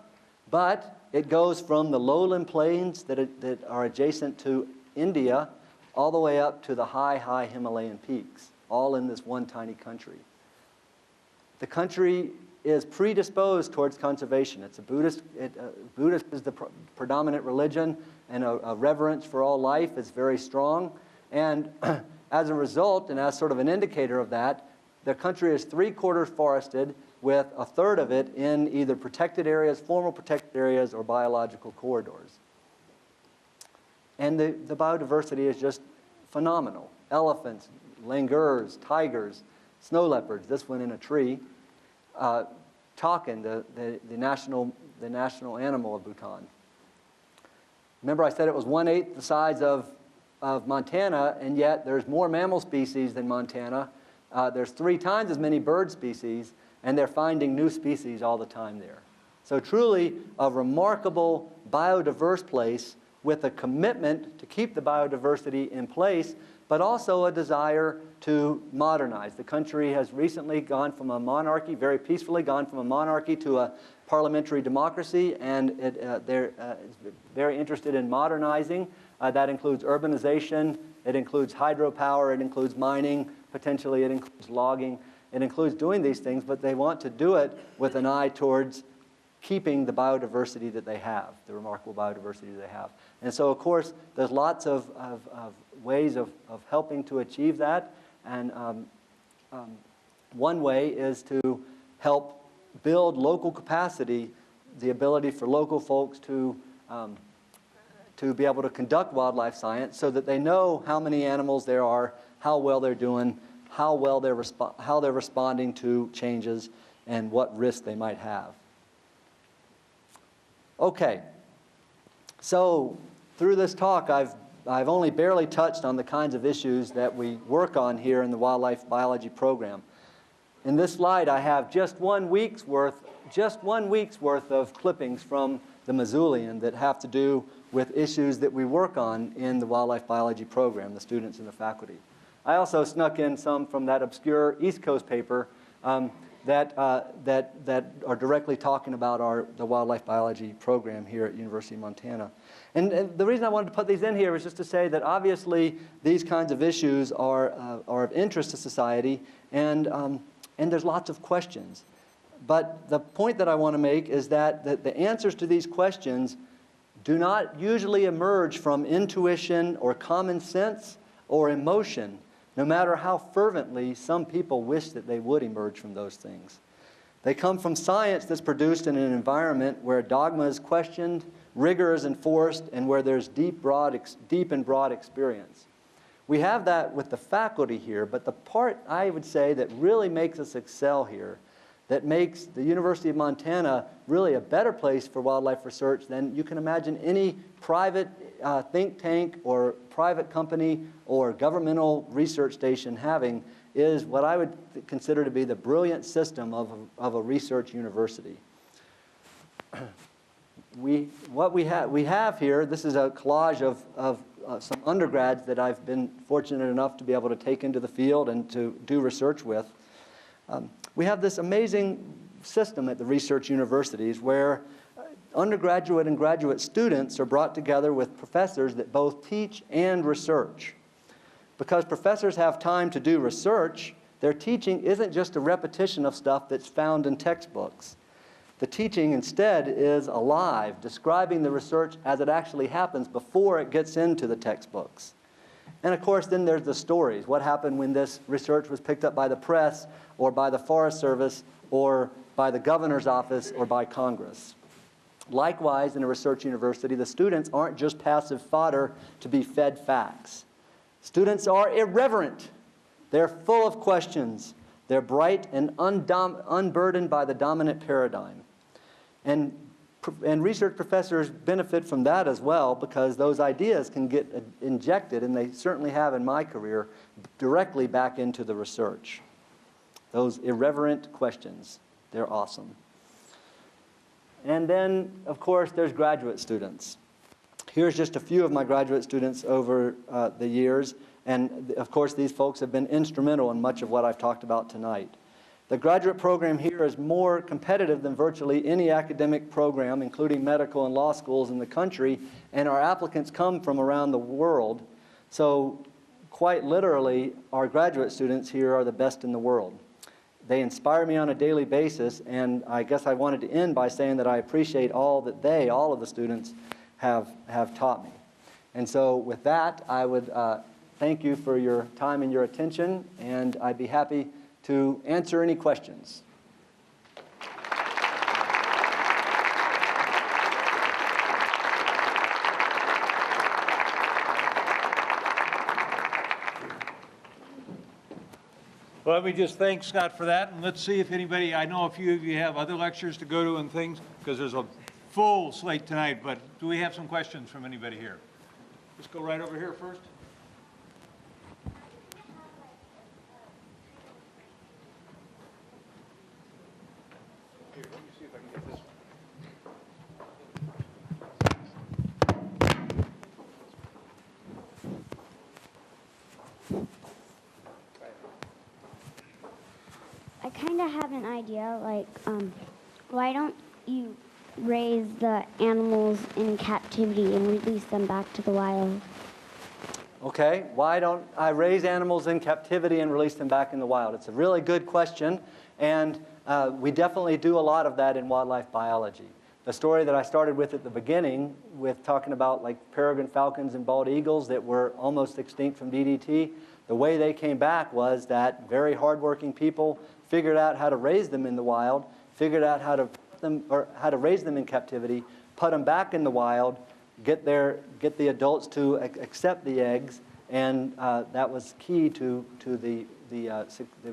but it goes from the lowland plains that are adjacent to India all the way up to the high Himalayan peaks, all in this one tiny country. The country is predisposed towards conservation. It's a Buddhist, Buddhist is the predominant religion, and a reverence for all life is very strong. And as a result, and as sort of an indicator of that, the country is 3/4 forested, with 1/3 of it in either protected areas, formal protected areas, or biological corridors. And the biodiversity is just phenomenal. Elephants, langurs, tigers, snow leopards, this one in a tree, takin, the national animal of Bhutan. Remember I said it was 1/8 the size of Montana, and yet there's more mammal species than Montana. There's 3 times as many bird species, and they're finding new species all the time there. So truly a remarkable biodiverse place with a commitment to keep the biodiversity in place, but also a desire to modernize. The country has recently gone from a monarchy, very peacefully gone from a monarchy to a parliamentary democracy, and they're very interested in modernizing. That includes urbanization, it includes hydropower, it includes mining, potentially it includes logging, it includes doing these things, but they want to do it with an eye towards keeping the biodiversity that they have, the remarkable biodiversity they have. And so, of course, there's lots of ways of helping to achieve that, and one way is to help build local capacity, the ability for local folks to be able to conduct wildlife science so that they know how many animals there are, how well they're doing, how they're responding to changes, and what risks they might have. Okay, so through this talk, I've only barely touched on the kinds of issues that we work on here in the wildlife biology program. In this slide, I have just 1 week's worth of clippings from the Missoulian that have to do with issues that we work on in the wildlife biology program, the students and the faculty. I also snuck in some from that obscure East Coast paper that are directly talking about the wildlife biology program here at University of Montana. And the reason I wanted to put these in here is just to say that obviously these kinds of issues are of interest to society, and there's lots of questions. But the point that I want to make is that the answers to these questions do not usually emerge from intuition or common sense or emotion, no matter how fervently some people wish that they would emerge from those things. They come from science that's produced in an environment where dogma is questioned, rigor is enforced, and where there's deep and broad experience. We have that with the faculty here, but the part, I would say, that really makes us excel here, that makes the University of Montana really a better place for wildlife research than you can imagine any private think tank or private company or governmental research station having, is what I would consider to be the brilliant system of a research university. We have here, this is a collage of some undergrads that I've been fortunate enough to be able to take into the field and to do research with. We have this amazing system at the research universities where undergraduate and graduate students are brought together with professors that both teach and research. Because professors have time to do research, their teaching isn't just a repetition of stuff that's found in textbooks. The teaching instead is alive, describing the research as it actually happens before it gets into the textbooks. And of course, then there's the stories. What happened when this research was picked up by the press, or by the Forest Service, or by the governor's office, or by Congress? Likewise, in a research university, the students aren't just passive fodder to be fed facts. Students are irreverent. They're full of questions. They're bright and unburdened by the dominant paradigm. And research professors benefit from that as well, because those ideas can get injected, and they certainly have in my career, directly back into the research. Those irreverent questions, they're awesome. And then, of course, there's graduate students. Here's just a few of my graduate students over the years, and of course these folks have been instrumental in much of what I've talked about tonight. The graduate program here is more competitive than virtually any academic program, including medical and law schools in the country, and our applicants come from around the world. So quite literally, our graduate students here are the best in the world. They inspire me on a daily basis, and I guess I wanted to end by saying that I appreciate all that all of the students, have taught me. And so with that, I would thank you for your time and your attention, and I'd be happy to answer any questions. Well, let me just thank Scott for that, and let's see if anybody, I know a few of you have other lectures to go to and things, because there's a full slate tonight, but do we have some questions from anybody here? Let's go right over here first. Here, let me see if I can get this one. I kind of have an idea, like, why don't you raise the animals in captivity and release them back to the wild? Okay, why don't I raise animals in captivity and release them back in the wild? It's a really good question, and we definitely do a lot of that in wildlife biology. The story that I started with at the beginning, with talking about like peregrine falcons and bald eagles that were almost extinct from DDT, the way they came back was that very hardworking people figured out how to raise them in the wild, figured out how to raise them in captivity, put them back in the wild, get the adults to accept the eggs, and that was key to the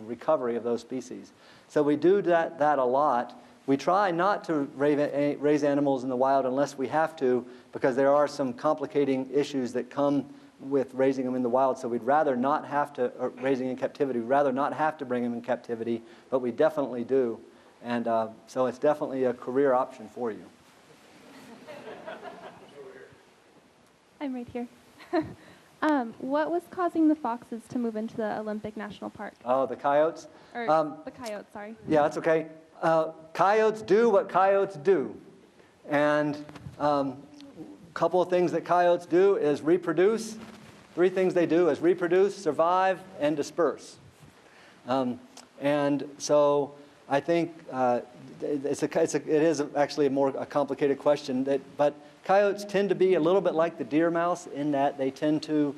recovery of those species. So we do that a lot. We try not to raise animals in the wild unless we have to, because there are some complicating issues that come with raising them in the wild. So we'd rather not have to, or raising in captivity, we'd rather not have to bring them in captivity, but we definitely do. And so it's definitely a career option for you. I'm right here. What was causing the foxes to move into the Olympic National Park? Oh, the coyotes? Or the coyotes, sorry. Yeah, that's okay. Coyotes do what coyotes do. And a couple of things that coyotes do is reproduce. 3 things they do is reproduce, survive, and disperse. And so I think it is actually a complicated question. But coyotes tend to be a little bit like the deer mouse in that they tend to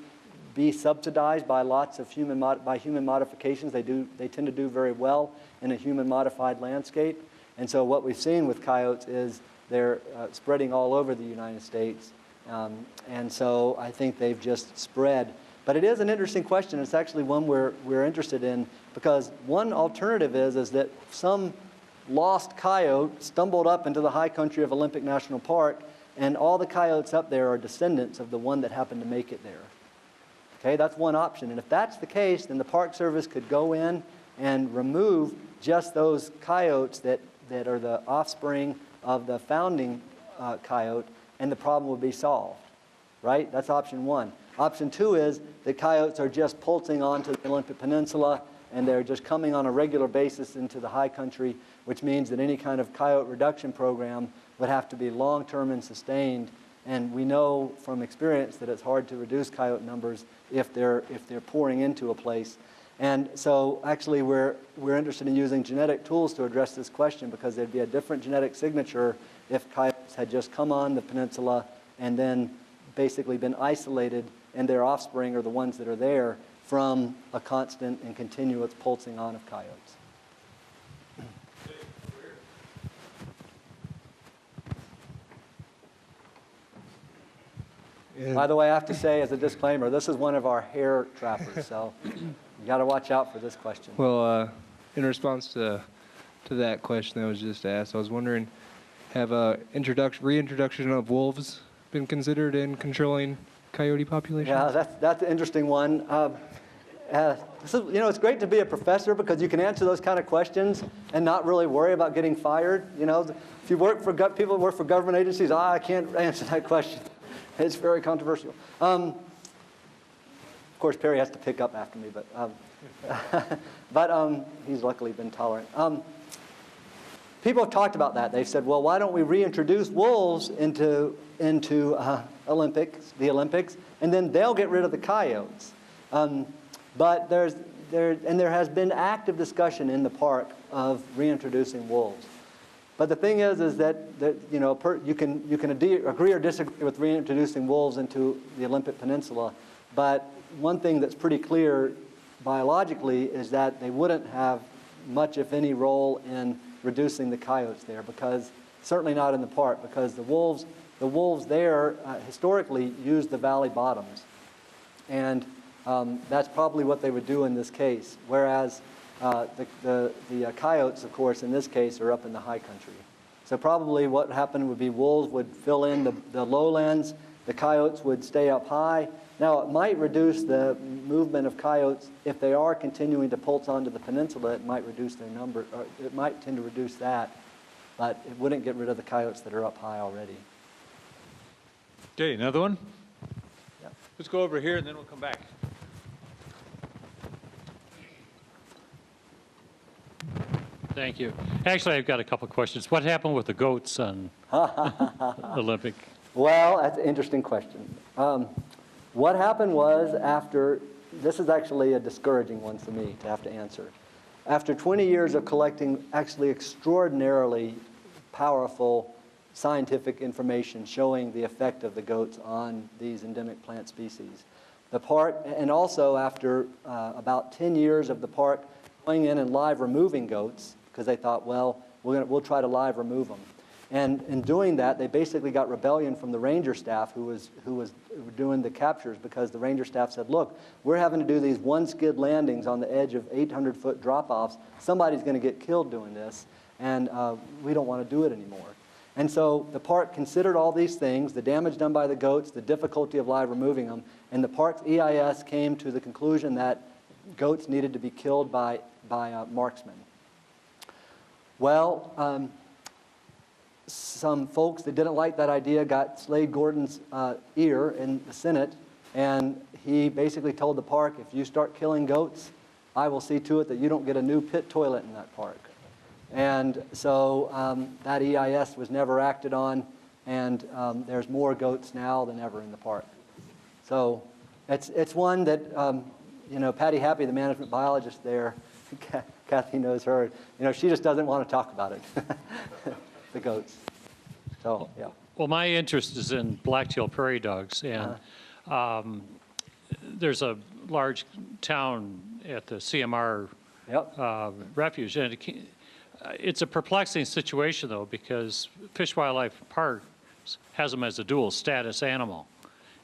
be subsidized by lots of human modifications. They tend to do very well in a human-modified landscape. And so what we've seen with coyotes is they're spreading all over the United States. And so I think they've just spread. But it is an interesting question. It's actually one we're interested in, because one alternative is that some lost coyote stumbled up into the high country of Olympic National Park, and all the coyotes up there are descendants of the one that happened to make it there. Okay, that's one option. And if that's the case, then the Park Service could go in and remove just those coyotes that are the offspring of the founding coyote, and the problem would be solved, right? That's option 1. Option 2 is that coyotes are just pulsing onto the Olympic Peninsula, and they're just coming on a regular basis into the high country, which means that any kind of coyote reduction program would have to be long-term and sustained. And we know from experience that it's hard to reduce coyote numbers if they're pouring into a place. And so actually we're interested in using genetic tools to address this question, because there'd be a different genetic signature if coyotes had just come on the peninsula and then basically been isolated, and their offspring are the ones that are there, from a constant and continuous pulsing on of coyotes. By the way, I have to say as a disclaimer, this is one of our hair trappers, so you got to watch out for this question. Well, in response to that question that was just asked, I was wondering, have reintroduction of wolves been considered in controlling coyote populations? Yeah, that's an interesting one. This is, it's great to be a professor, because you can answer those kind of questions and not really worry about getting fired. If you work for people who work for government agencies, I can't answer that question. It's very controversial. Of course, Perry has to pick up after me, but he's luckily been tolerant. People have talked about that. They've said, well, why don't we reintroduce wolves into the Olympics, and then they'll get rid of the coyotes. But there has been active discussion in the park of reintroducing wolves. But the thing is that you can agree or disagree with reintroducing wolves into the Olympic Peninsula. But one thing that's pretty clear biologically is that they wouldn't have much, if any, role in reducing the coyotes there, because certainly not in the park, because the wolves there historically used the valley bottoms, and that's probably what they would do in this case. Whereas the coyotes, of course, in this case, are up in the high country. So probably what happened would be wolves would fill in the lowlands, the coyotes would stay up high. Now, it might reduce the movement of coyotes if they are continuing to pulse onto the peninsula. It might reduce their number, or it might tend to reduce that, but it wouldn't get rid of the coyotes that are up high already. Okay, another one? Yep. Let's go over here and then we'll come back. Thank you. Actually, I've got a couple of questions. What happened with the goats on Olympic? Well, that's an interesting question. What happened was, this is actually a discouraging one for me to have to answer. After 20 years of collecting actually extraordinarily powerful scientific information showing the effect of the goats on these endemic plant species, the park, and also after about 10 years of the park going in and live removing goats, because they thought, well, we'll try to live remove them. And in doing that, they basically got rebellion from the ranger staff who was doing the captures, because the ranger staff said, look, we're having to do these one-skid landings on the edge of 800-foot drop-offs. Somebody's going to get killed doing this, and we don't want to do it anymore. And so the park considered all these things, the damage done by the goats, the difficulty of live removing them, and the park's EIS came to the conclusion that goats needed to be killed by marksmen. Well, some folks that didn't like that idea got Slade Gordon's ear in the Senate, and he basically told the park, if you start killing goats, I will see to it that you don't get a new pit toilet in that park. And so that EIS was never acted on, and there's more goats now than ever in the park. So it's one that, Patty Happy, the management biologist there, Kathy knows her, she just doesn't want to talk about it. The goats. So, yeah. Well, my interest is in black-tailed prairie dogs, and there's a large town at the CMR refuge, and it's a perplexing situation, though, because Fish Wildlife Park has them as a dual status animal.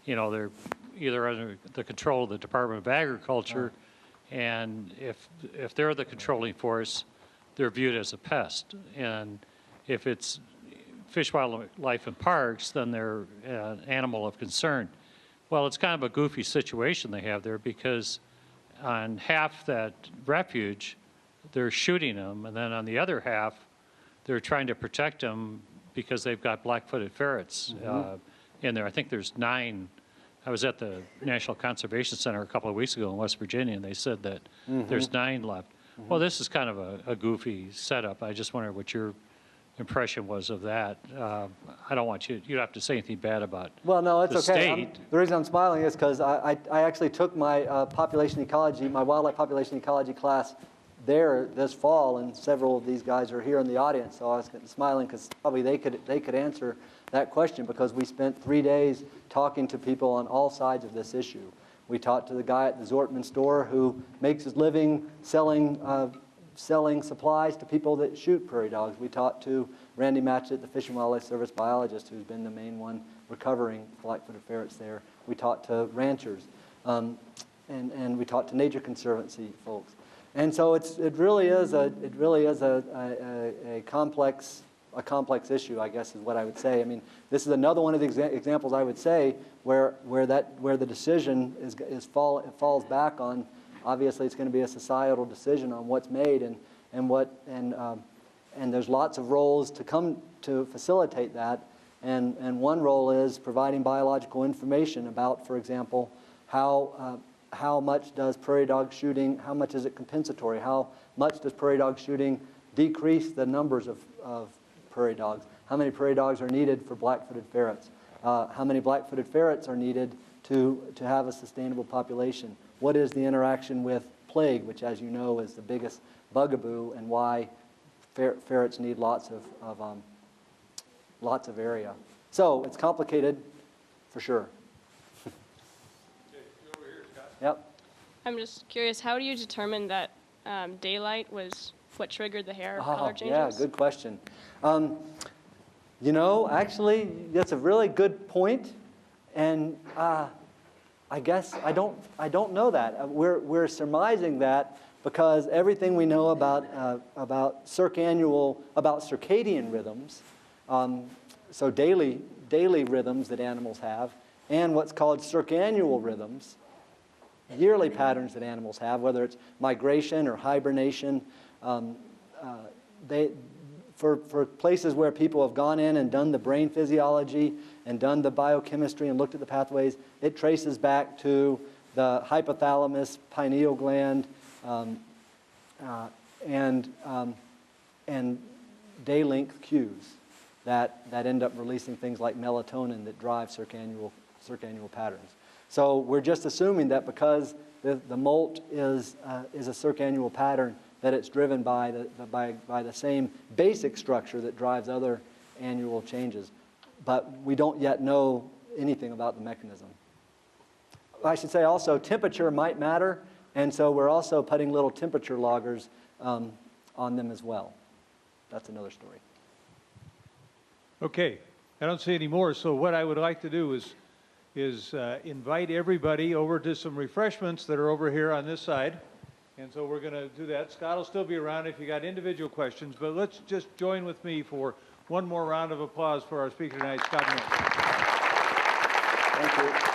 They're either under the control of the Department of Agriculture, and if they're the controlling force, they're viewed as a pest. And if it's Fish, Wildlife, and Parks, then they're an animal of concern. Well, it's kind of a goofy situation they have there, because on half that refuge, they're shooting them, and then on the other half, they're trying to protect them because they've got black-footed ferrets in there. I think there's 9. I was at the National Conservation Center a couple of weeks ago in West Virginia, and they said that there's 9 left. Well, this is kind of a goofy setup. I just wonder what your impression was of that. I don't want you don't have to say anything bad about Well, no, it's the okay. state. The reason I'm smiling is because I actually took my population ecology, my wildlife population ecology class there this fall, and several of these guys are here in the audience. So I was smiling because probably they could answer that question, because we spent 3 days talking to people on all sides of this issue. We talked to the guy at the Zortman store who makes his living selling supplies to people that shoot prairie dogs. We talked to Randy Matchett, the Fish and Wildlife Service biologist, who's been the main one recovering black-footed ferrets there. We talked to ranchers, and we talked to Nature Conservancy folks. And so it really is a complex issue, I guess is what I would say. I mean, this is another one of the examples I would say where the decision falls back on. Obviously, it's going to be a societal decision on what's made, and there's lots of roles to come to facilitate that. And one role is providing biological information about, for example, how much does prairie dog shooting, how much is it compensatory? How much does prairie dog shooting decrease the numbers of prairie dogs? How many prairie dogs are needed for black-footed ferrets? How many black-footed ferrets are needed to have a sustainable population? What is the interaction with plague, which, as you know, is the biggest bugaboo, and why ferrets need lots of area? So it's complicated, for sure. Yep. I'm just curious, how do you determine that daylight was what triggered the hair color changes? Yeah, good question. You know, actually, that's a really good point, and I guess I don't know that. We're surmising that because everything we know about circadian rhythms, so daily rhythms that animals have, and what's called circannual rhythms, yearly patterns that animals have, whether it's migration or hibernation. For places where people have gone in and done the brain physiology and done the biochemistry and looked at the pathways, it traces back to the hypothalamus, pineal gland, and day length cues that end up releasing things like melatonin that drive circannual patterns. So we're just assuming that because the molt is a circannual pattern, that it's driven by the same basic structure that drives other annual changes. But we don't yet know anything about the mechanism. I should say also temperature might matter, and so we're also putting little temperature loggers on them as well. That's another story. Okay, I don't see any more, so what I would like to do is invite everybody over to some refreshments that are over here on this side. And so we're going to do that. Scott will still be around if you got individual questions, but let's just join with me for one more round of applause for our speaker tonight, Scott Mills. Thank you.